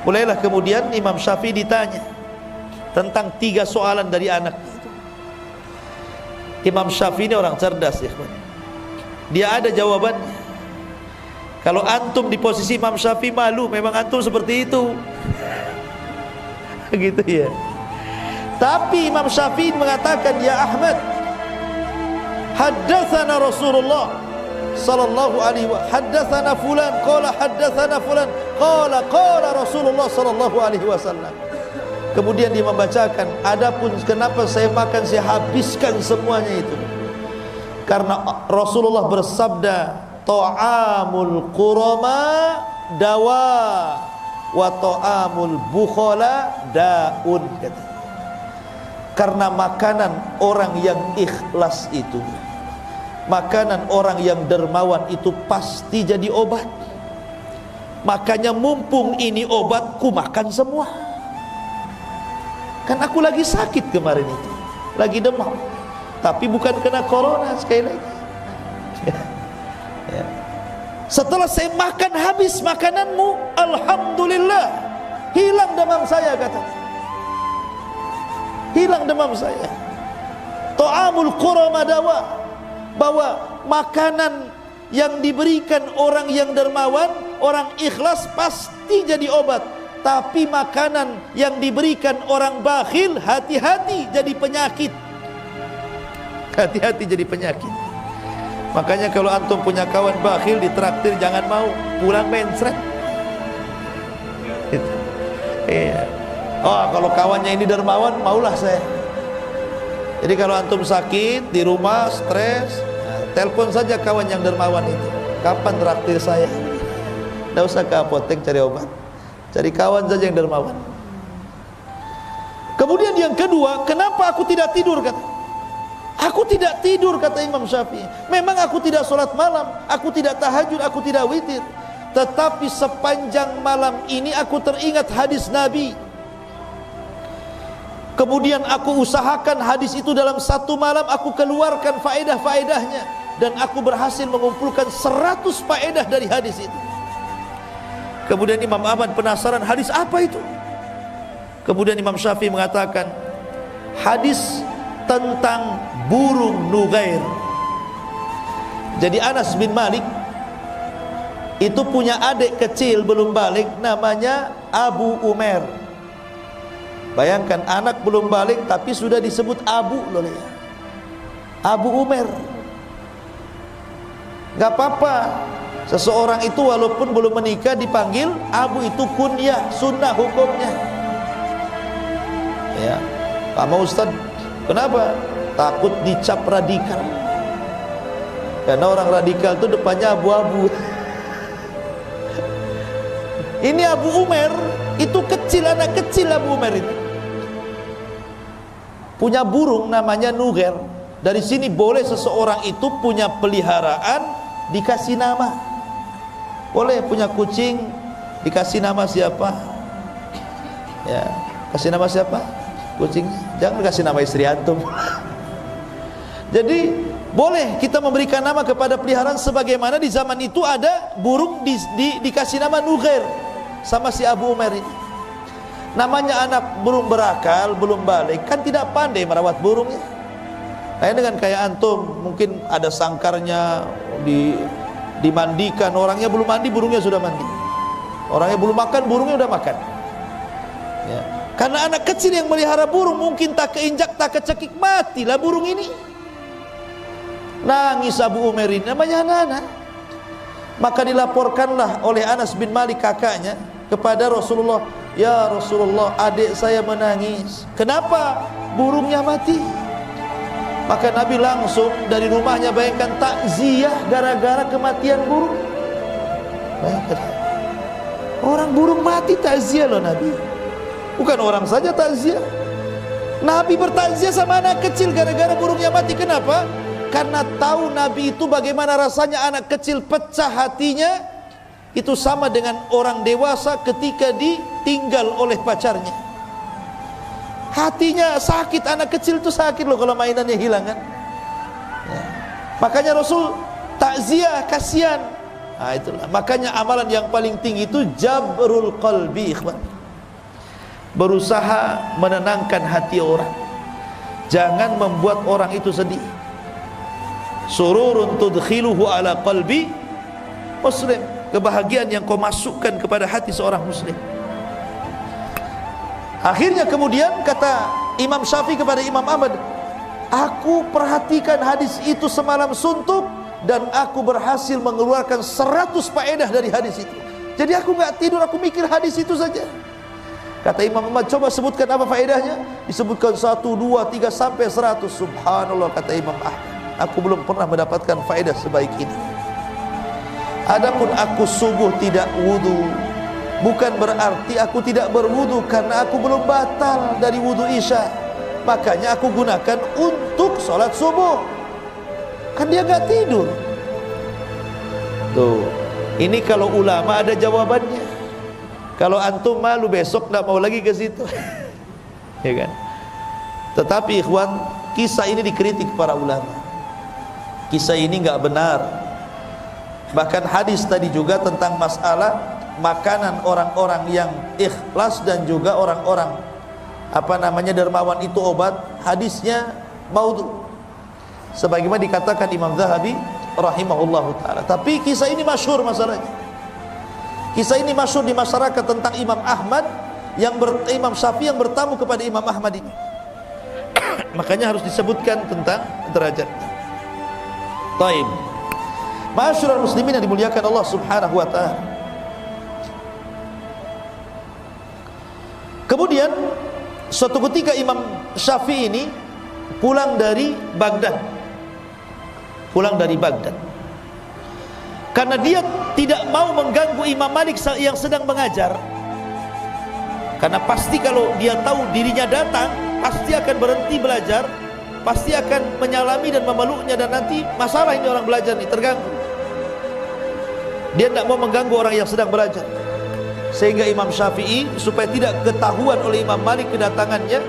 Mulailah kemudian Imam Syafi'i ditanya tentang 3 soalan dari anaknya itu. Imam Syafi'i ini orang cerdas ya, dia ada jawabannya. Kalau antum di posisi Imam Syafi'i malu, memang antum seperti itu. Gitu ya. Tapi Imam Syafi'i mengatakan, ya Ahmad, haddatsana Rasulullah sallallahu alaihi wa haddatsana fulan qala haddatsana fulan qala Rasulullah sallallahu alaihi wasallam. Kemudian dia membacakan, adapun kenapa saya makan, saya habiskan semuanya itu, karena Rasulullah bersabda, ta'amul qurama dawa wa ta'amul bukhala daun, kata. Karena makanan orang yang ikhlas itu, makanan orang yang dermawan itu pasti jadi obat. Makanya mumpung ini obat, ku makan semua. Kan aku lagi sakit kemarin itu, lagi demam, tapi bukan kena corona sekali lagi. Ya. Setelah saya makan habis makananmu, alhamdulillah, hilang demam saya, katanya. Hilang demam saya. Ta'amul qurama dawa, bahwa makanan yang diberikan orang yang dermawan, orang ikhlas pasti jadi obat. Tapi makanan yang diberikan orang bakhil, hati-hati jadi penyakit. Hati-hati jadi penyakit. Makanya kalau antum punya kawan bakhil ditraktir, jangan mau, pulang mencret. Gitu. Iya. Oh, kalau kawannya ini dermawan, maulah saya. Jadi kalau antum sakit di rumah, stres, telepon saja kawan yang dermawan itu. Kapan traktir saya? Tidak usah ke apotek cari obat, cari kawan saja yang dermawan. Kemudian yang kedua, kenapa aku tidak tidur, kata. Aku tidak tidur, kata Imam Syafi'i. Memang aku tidak sholat malam, aku tidak tahajud, aku tidak witir, tetapi sepanjang malam ini aku teringat hadis Nabi. Kemudian aku usahakan hadis itu dalam satu malam aku keluarkan faedah-faedahnya, dan aku berhasil mengumpulkan 100 faedah dari hadis itu. Kemudian Imam Ahmad penasaran, hadis apa itu? Kemudian Imam Syafi'i mengatakan, hadis tentang burung Nughair. Jadi Anas bin Malik itu punya adik kecil belum balik, namanya Abu Umair. Bayangkan, anak belum balik tapi sudah disebut Abu loh ya. Abu Umair. Gak apa-apa, seseorang itu walaupun belum menikah dipanggil Abu, itu kunyah, sunnah hukumnya. Ya, Pak Ustaz, kenapa? Takut dicap radikal. Karena orang radikal itu depannya abu-abu. Ini Abu Umair, itu kecil, anak kecil Abu Umair itu punya burung namanya Nughair. Dari sini boleh seseorang itu punya peliharaan dikasih nama. Boleh punya kucing dikasih nama siapa? Ya, kasih nama siapa? Kucingnya. Jangan kasih nama istri antum. Jadi boleh kita memberikan nama kepada peliharaan, sebagaimana di zaman itu ada burung dikasih nama Nughair sama si Abu Umair ini. Namanya anak burung berakal, belum balik, kan tidak pandai merawat burungnya. Lain dengan kayak antum, mungkin ada sangkarnya, dimandikan, orangnya belum mandi, burungnya sudah mandi. Orangnya belum makan, burungnya sudah makan. Ya. Karena anak kecil yang melihara burung mungkin tak keinjak, tak kecekik, matilah burung ini. Nangis Abu Umair ini, namanya anak-anak. Maka dilaporkanlah oleh Anas bin Malik kakaknya kepada Rasulullah, ya Rasulullah, adik saya menangis. Kenapa? Burungnya mati. Maka Nabi langsung dari rumahnya, bayangkan, takziah gara-gara kematian burung. Bayangkan, orang burung mati takziah loh Nabi. Bukan orang saja takziah, Nabi bertakziah sama anak kecil gara-gara burungnya mati. Kenapa? Karena tahu Nabi itu bagaimana rasanya anak kecil pecah hatinya. Itu sama dengan orang dewasa ketika ditinggal oleh pacarnya. Hatinya sakit, anak kecil itu sakit loh kalau mainannya hilang kan. Ya. Makanya Rasul takziah, kasihan. Nah, itulah. Makanya amalan yang paling tinggi itu jabrul qalbi, ikhwan. Berusaha menenangkan hati orang. Jangan membuat orang itu sedih. Sururun tudkhiluhu ala qalbi muslim. Kebahagiaan yang kau masukkan kepada hati seorang muslim. Akhirnya kemudian kata Imam Syafi'i kepada Imam Ahmad, aku perhatikan hadis itu semalam suntuk dan aku berhasil mengeluarkan 100 faedah dari hadis itu. Jadi aku gak tidur, aku mikir hadis itu saja. Kata Imam Ahmad, coba sebutkan apa faedahnya? Disebutkan 1, 2, 3 sampai 100. Subhanallah, kata Imam Ahmad, aku belum pernah mendapatkan faedah sebaik ini. Adapun aku subuh tidak wudu, bukan berarti aku tidak berwudu, karena aku belum batal dari wudu isya. Makanya aku gunakan untuk sholat subuh. Kan dia gak tidur. Tuh, ini kalau ulama ada jawabannya. Kalau antum malu besok gak mau lagi ke situ. Ya kan? Tetapi ikhwan, kisah ini dikritik para ulama. Kisah ini gak benar. Bahkan hadis tadi juga tentang masalah makanan orang-orang yang ikhlas dan juga orang-orang dermawan itu obat, hadisnya maudhu, sebagaimana dikatakan Imam Zahabi rahimahullahu taala. Tapi kisah ini masyhur masalahnya. Kisah ini masyhur di masyarakat tentang Imam Ahmad Imam Syafi'i yang bertamu kepada Imam Ahmad ini. Makanya harus disebutkan tentang derajatnya. Taib. Ma'asyiral muslimin yang dimuliakan Allah Subhanahu wa taala. Kemudian suatu ketika Imam Syafi'i ini pulang dari Baghdad. Karena dia tidak mau mengganggu Imam Malik yang sedang mengajar. Karena pasti kalau dia tahu dirinya datang, pasti akan berhenti belajar, pasti akan menyalami dan memeluknya, dan nanti masalah ini orang belajar ini terganggu. Dia tidak mau mengganggu orang yang sedang belajar. Sehingga Imam Syafi'i supaya tidak ketahuan oleh Imam Malik kedatangannya,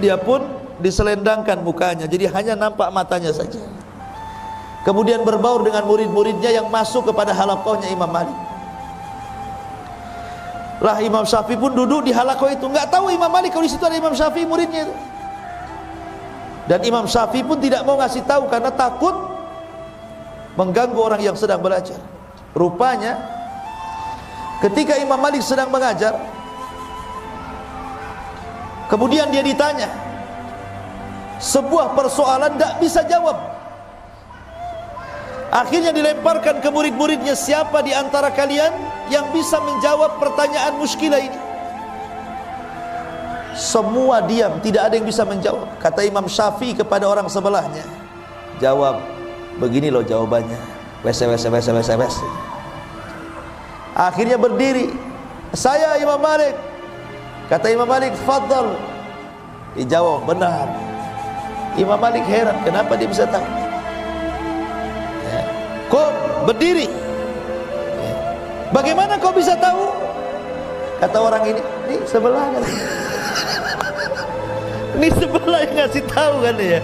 dia pun diselendangkan mukanya, jadi hanya nampak matanya saja. Kemudian berbaur dengan murid-muridnya yang masuk kepada halaqahnya Imam Malik. Lah Imam Syafi'i pun duduk di halaqah itu, nggak tahu Imam Malik kalau di situ ada Imam Syafi'i muridnya itu. Dan Imam Syafi'i pun tidak mau ngasih tahu karena takut mengganggu orang yang sedang belajar. Rupanya ketika Imam Malik sedang mengajar, kemudian dia ditanya sebuah persoalan, tidak bisa jawab. Akhirnya dilemparkan ke murid-muridnya, siapa di antara kalian yang bisa menjawab pertanyaan muskilah ini? Semua diam, tidak ada yang bisa menjawab. Kata Imam Syafi'i kepada orang sebelahnya, jawab, begini loh jawabannya. Wes. Akhirnya berdiri, saya Imam Malik. Kata Imam Malik, fadhal. Dijawab, benar. Imam Malik heran, kenapa dia bisa tahu? Ya. Kok berdiri? Ya. Bagaimana kau bisa tahu? Kata orang ini sebelah kan. Ini sebelah yang ngasih tahu kan ya.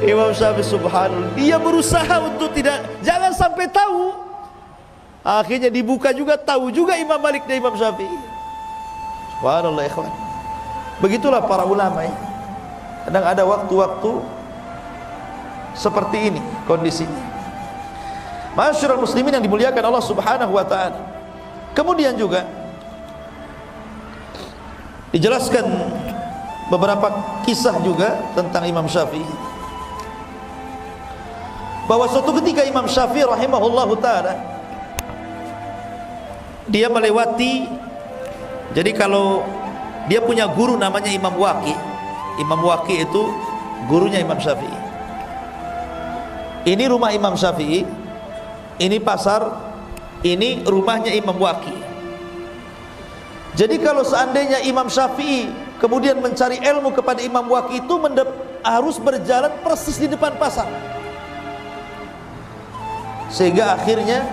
Imam Syafi'i subhanallah, dia berusaha untuk jangan sampai tahu. Akhirnya dibuka juga, tahu juga Imam Malik dan Imam Syafi'i. Subhanallah ikhwan. Begitulah para ulama ya. Kadang ada waktu-waktu seperti ini kondisinya. Masyarul muslimin yang dimuliakan Allah Subhanahu wa taala. Kemudian juga dijelaskan beberapa kisah juga tentang Imam Syafi'i, bahwa suatu ketika Imam Syafi'i rahimahullahu taala dia melewati, jadi kalau dia punya guru namanya Imam Waqi. Imam Waqi itu gurunya Imam Syafi'i. Ini rumah Imam Syafi'i, ini pasar, ini rumahnya Imam Waqi. Jadi kalau seandainya Imam Syafi'i kemudian mencari ilmu kepada Imam Waqi itu harus berjalan persis di depan pasar, sehingga akhirnya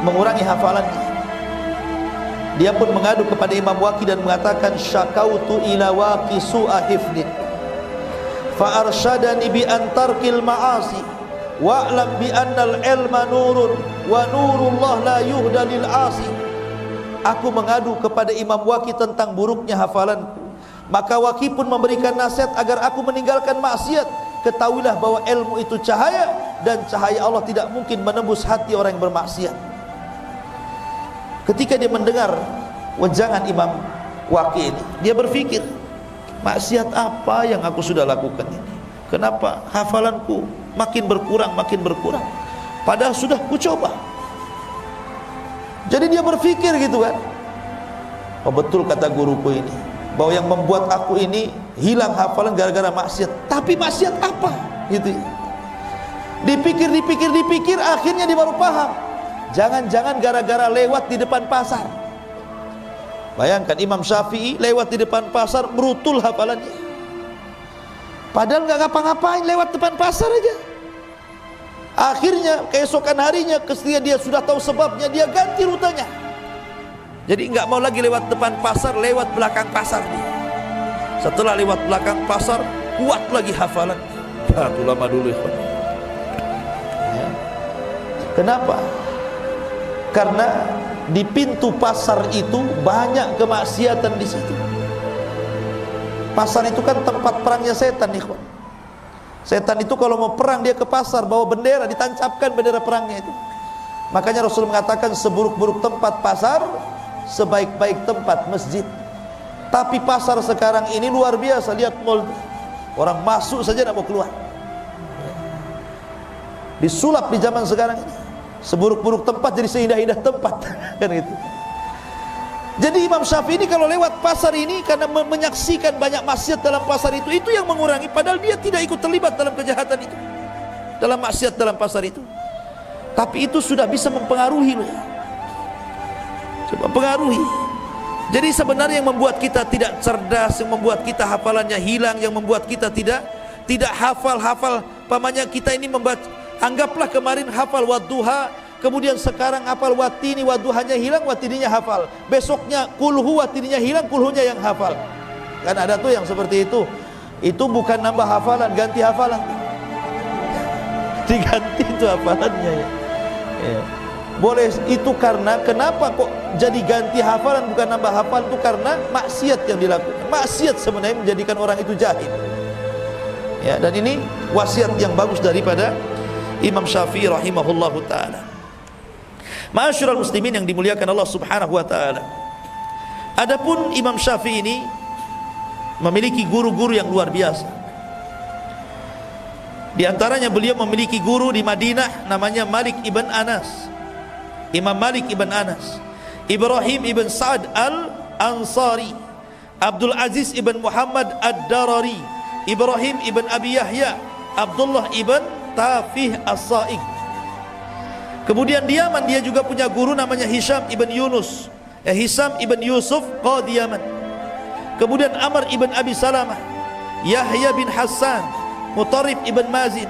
mengurangi hafalannya. Dia pun mengadu kepada Imam Waqi dan mengatakan, syakautu ila Waqi su'a hifdin fa arsyadani bi antarkil ma'asi wa'lam bi annal ilma nurun wa nurullah la yuhda lil 'asi. Aku mengadu kepada Imam Waqi tentang buruknya hafalanku, maka Waqi pun memberikan nasihat agar aku meninggalkan maksiat. Ketahuilah bahwa ilmu itu cahaya, dan cahaya Allah tidak mungkin menembus hati orang yang bermaksiat. Ketika dia mendengar wejangan Imam Waqi ini, dia berpikir, maksiat apa yang aku sudah lakukan ini? Kenapa hafalanku makin berkurang, padahal sudah kucoba. Jadi dia berpikir gitu kan, oh betul kata guruku ini, bahwa yang membuat aku ini hilang hafalan gara-gara maksiat. Tapi maksiat apa? Gitu. Dipikir, akhirnya dia baru paham. Jangan-jangan gara-gara lewat di depan pasar. Bayangkan Imam Syafi'i lewat di depan pasar, merutul hafalannya. Padahal nggak ngapa-ngapain, lewat depan pasar aja. Akhirnya keesokan harinya, ketika dia sudah tahu sebabnya, dia ganti rutenya. Jadi nggak mau lagi lewat depan pasar, lewat belakang pasar dia. Setelah lewat belakang pasar, kuat lagi hafalan. Itu lama dulu ya. Kenapa? Karena di pintu pasar itu banyak kemaksiatan di situ. Pasar itu kan tempat perangnya setan, ikhwan. Setan itu kalau mau perang dia ke pasar, bawa bendera, ditancapkan bendera perangnya itu. Makanya Rasul mengatakan seburuk-buruk tempat pasar, sebaik-baik tempat masjid. Tapi pasar sekarang ini luar biasa, lihat mall. Orang masuk saja tidak mau keluar. Disulap di zaman sekarang ini. Seburuk-buruk tempat jadi seindah-indah tempat kan itu. Jadi Imam Syafi'i ini kalau lewat pasar ini, karena menyaksikan banyak maksiat dalam pasar itu yang mengurangi, padahal dia tidak ikut terlibat dalam kejahatan itu, dalam maksiat dalam pasar itu. Tapi itu sudah bisa mempengaruhi loh. Coba pengaruhi. Jadi sebenarnya yang membuat kita tidak cerdas, yang membuat kita hafalannya hilang, yang membuat kita tidak hafal, pamannya kita ini membaca. Anggaplah kemarin hafal wadduha, kemudian sekarang hafal watini, wadduhanya hilang, watininya hafal. Besoknya kulhu, watininya hilang, kulhunya yang hafal. Kan ada tuh yang seperti itu. Itu bukan nambah hafalan, ganti hafalan. Diganti itu hafalannya ya. Boleh itu karena kenapa kok jadi ganti hafalan bukan nambah hafalan, itu karena maksiat yang dilakukan. Maksiat sebenarnya menjadikan orang itu jahil. Ya, dan ini wasiat yang bagus daripada Imam Syafi'i rahimahullahu ta'ala. Ma'asyiral muslimin yang dimuliakan Allah subhanahu wa ta'ala. Adapun Imam Syafi'i ini memiliki guru-guru yang luar biasa. Di antaranya beliau memiliki guru di Madinah namanya Malik ibn Anas. Imam Malik ibn Anas, Ibrahim ibn Sa'ad al-Ansari, Abdul Aziz ibn Muhammad ad-Darari, Ibrahim ibn Abi Yahya, Abdullah ibn Tafih as-Sa'ig. Kemudian di Yaman dia juga punya guru namanya Hisham ibn Yusuf Qadi Yaman. Kemudian Amr ibn Abi Salamah, Yahya bin Hassan, Mutarrif ibn Mazin.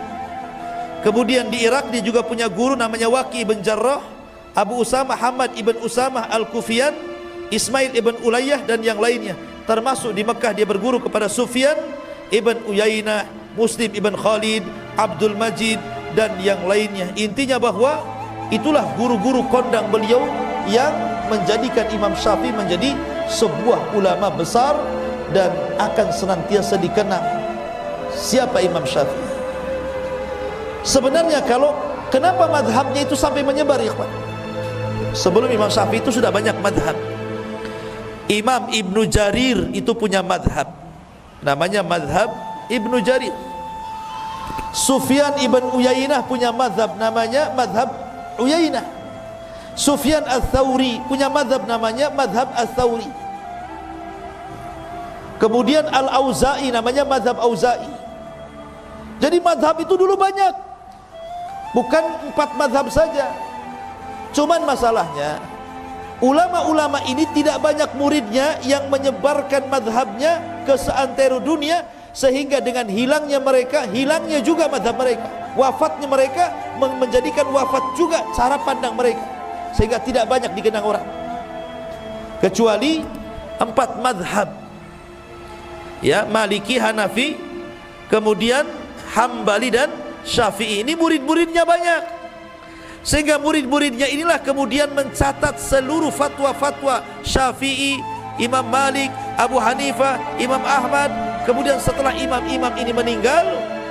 Kemudian di Irak dia juga punya guru namanya Waqi ibn Jarrah, Abu Usamah Hamad ibn Usamah Al-Kufiyan, Ismail ibn Ulayyah dan yang lainnya. Termasuk di Mekah dia berguru kepada Sufyan ibn Uyainah, Muslim ibn Khalid, Abdul Majid dan yang lainnya. Intinya bahwa itulah guru-guru kondang beliau yang menjadikan Imam Syafi'i menjadi sebuah ulama besar dan akan senantiasa dikenang. Siapa Imam Syafi'i? Sebenarnya kenapa madhabnya itu sampai menyebar, ikhwan? Sebelum Imam Syafi'i itu sudah banyak madhab. Imam Ibnu Jarir itu punya madhab, namanya madhab Ibnu Jarir. Sufyan ibn Uyainah punya madhab, namanya madhab Uyainah. Sufyan Ats-Tsauri punya madhab, namanya madhab Ats-Tsauri. Kemudian Al-Auza'i namanya madhab Auza'i. Jadi madhab itu dulu banyak, bukan 4 madhab saja. Cuman masalahnya ulama-ulama ini tidak banyak muridnya yang menyebarkan madhabnya ke seantero dunia, sehingga dengan hilangnya mereka, hilangnya juga madhab mereka. Wafatnya mereka menjadikan wafat juga cara pandang mereka, sehingga tidak banyak dikenang orang. Kecuali 4 madhab, ya, Maliki, Hanafi, kemudian Hambali dan Syafi'i. Ini murid-muridnya banyak, sehingga murid-muridnya inilah kemudian mencatat seluruh fatwa-fatwa Syafi'i, Imam Malik, Abu Hanifah, Imam Ahmad. Kemudian setelah imam-imam ini meninggal,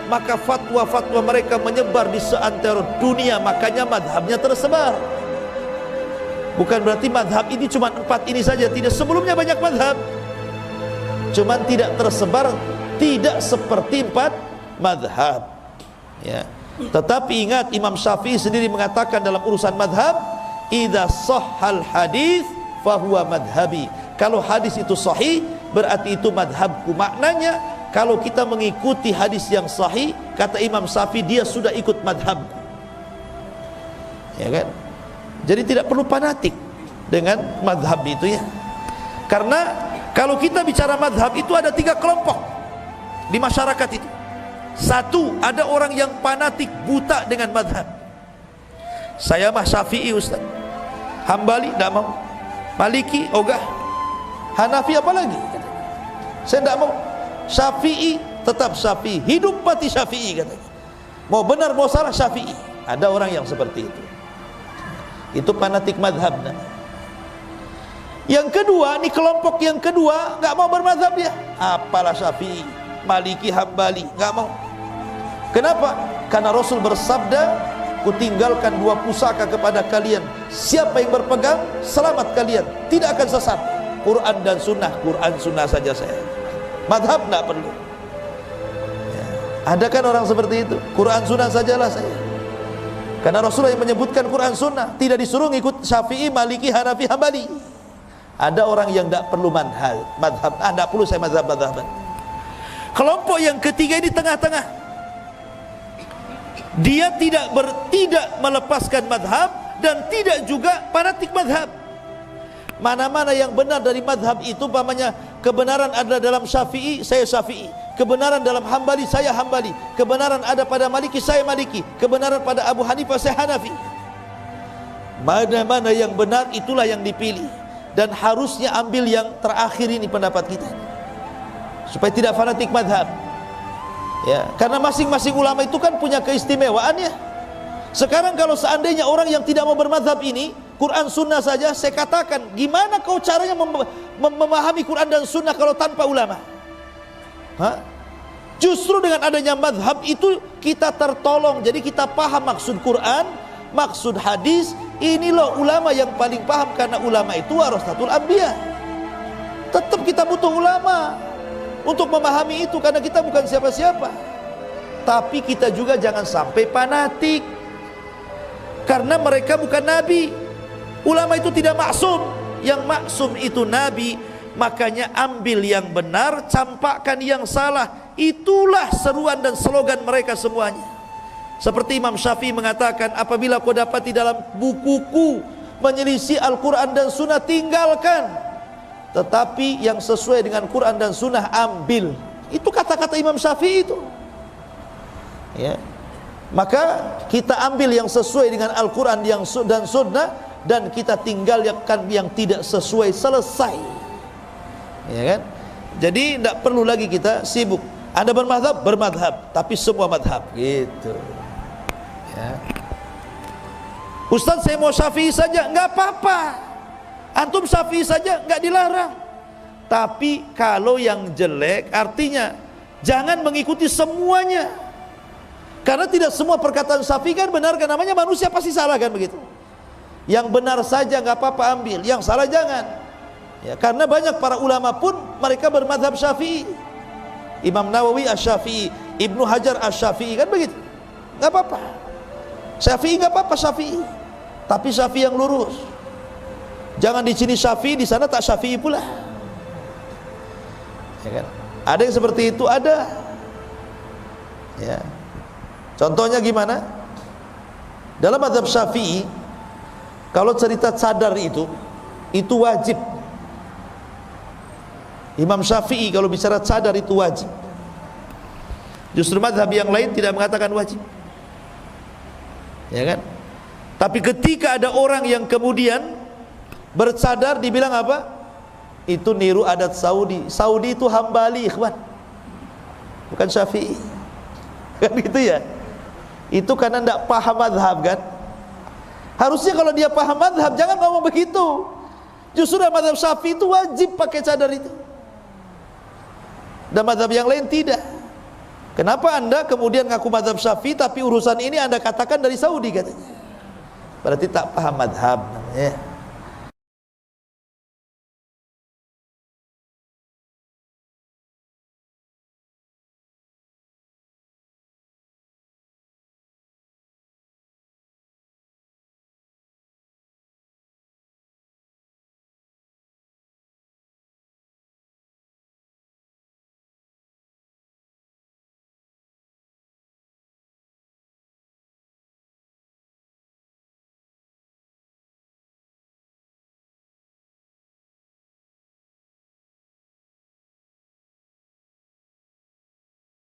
maka fatwa-fatwa mereka menyebar di seantero dunia. Makanya madhabnya tersebar. Bukan berarti madhab ini cuma 4 ini saja, tidak. Sebelumnya banyak madhab, cuman tidak tersebar, tidak seperti 4 madhab, ya. Tetapi ingat, Imam Syafi'i sendiri mengatakan dalam urusan madhab, idza sahhal hadis fahuwa madhabi. Kalau hadis itu sahih, berarti itu madhabku. Maknanya kalau kita mengikuti hadis yang sahih, kata Imam Syafi'i, dia sudah ikut madhabku, ya kan? Jadi tidak perlu fanatik dengan madhab itu, ya. Karena kalau kita bicara madhab itu ada 3 kelompok di masyarakat itu. 1, ada orang yang fanatik buta dengan madhab. Saya mah Syafi'i Ustaz, Hambali tidak mau, Maliki ogah, Hanafi apalagi saya tidak mau, Syafi'i tetap Syafi'i, hidup mati Syafi'i katanya. Mau benar mau salah Syafi'i. Ada orang yang seperti itu fanatik madhab. Yang kedua, ini kelompok yang kedua, nggak mau bermadhab dia. Apalah Syafi'i, Maliki, Hambali, nggak mau. Kenapa? Karena Rasul bersabda, kutinggalkan 2 pusaka kepada kalian, siapa yang berpegang selamat kalian, tidak akan sesat. Quran dan sunnah. Quran sunnah saja saya, madhab tidak perlu, ya. Ada kan orang seperti itu, Quran sunnah sajalah saya. Karena Rasulullah yang menyebutkan Quran sunnah, tidak disuruh ngikut Syafi'i, Maliki, Hanafi, Hambali. Ada orang yang tidak perlu madhab, tidak perlu saya madhab-madhaban. Kelompok yang ketiga ini tengah-tengah. Dia tidak melepaskan madhab dan tidak juga fanatik madhab. Mana-mana yang benar dari madhab itu, umpamanya kebenaran ada dalam Syafi'i, saya Syafi'i. Kebenaran dalam Hambali, saya Hambali. Kebenaran ada pada Maliki, saya Maliki. Kebenaran pada Abu Hanifah, saya Hanafi. Mana-mana yang benar itulah yang dipilih, dan harusnya ambil yang terakhir ini pendapat kita, supaya tidak fanatik madhab, ya. Karena masing-masing ulama itu kan punya keistimewaannya. Sekarang kalau seandainya orang yang tidak mau bermadhab ini, Quran sunnah saja, saya katakan, gimana kau caranya memahami Quran dan sunnah kalau tanpa ulama? Justru dengan adanya madhab itu kita tertolong. Jadi kita paham maksud Quran, maksud hadis. Ini loh ulama yang paling paham, karena ulama itu warasatul anbiya. Tetap kita butuh ulama untuk memahami itu, karena kita bukan siapa-siapa. Tapi kita juga jangan sampai fanatik, karena mereka bukan nabi. Ulama itu tidak maksum, yang maksum itu nabi. Makanya ambil yang benar, campakkan yang salah. Itulah seruan dan slogan mereka semuanya. Seperti Imam Syafi'i mengatakan, apabila kau dapati dalam bukuku menyelisih Al-Quran dan Sunnah, tinggalkan. Tetapi yang sesuai dengan Quran dan Sunnah ambil. Itu kata-kata Imam Syafi'i itu. Ya. Maka kita ambil yang sesuai dengan Al-Quran dan Sunnah, dan kita tinggalkan yang tidak sesuai, selesai. Ya kan? Jadi tidak perlu lagi kita sibuk. Anda bermadhab, bermadhab, tapi semua madhab gitu. Ya. Ustaz, saya mau Syafi'i saja, enggak apa-apa. Antum Syafi'i saja, enggak dilarang. Tapi kalau yang jelek, artinya jangan mengikuti semuanya. Karena tidak semua perkataan Syafi'i kan benar, kan namanya manusia pasti salah kan begitu. Yang benar saja enggak apa-apa ambil, yang salah jangan. Ya, karena banyak para ulama pun mereka bermadhab Syafi'i. Imam Nawawi Asy-Syafi'i, Ibnu Hajar Asy-Syafi'i, kan begitu. Enggak apa-apa. Syafi'i enggak apa-apa Syafi'i. Tapi Syafi'i yang lurus. Jangan di sini Syafi'i, di sana tak Syafi'i pula. Ya kan? Ada yang seperti itu, ada. Ya. Contohnya gimana? Dalam mazhab Syafi'i, kalau cerita cadar itu wajib. Imam Syafi'i kalau bicara cadar itu wajib. Justru mazhab yang lain tidak mengatakan wajib. Ya kan? Tapi ketika ada orang yang kemudian bercadar, dibilang apa? Itu niru adat Saudi. Saudi itu Hambali, ikhwan, bukan Syafi'i. Kan gitu ya. Itu karena tidak paham madhab kan. Harusnya kalau dia paham madhab jangan ngomong begitu. Justru dalam madhab Syafi'i itu wajib pakai cadar itu, dan madhab yang lain tidak. Kenapa anda kemudian ngaku madhab Syafi'i tapi urusan ini anda katakan dari Saudi katanya? Berarti tak paham madhab namanya.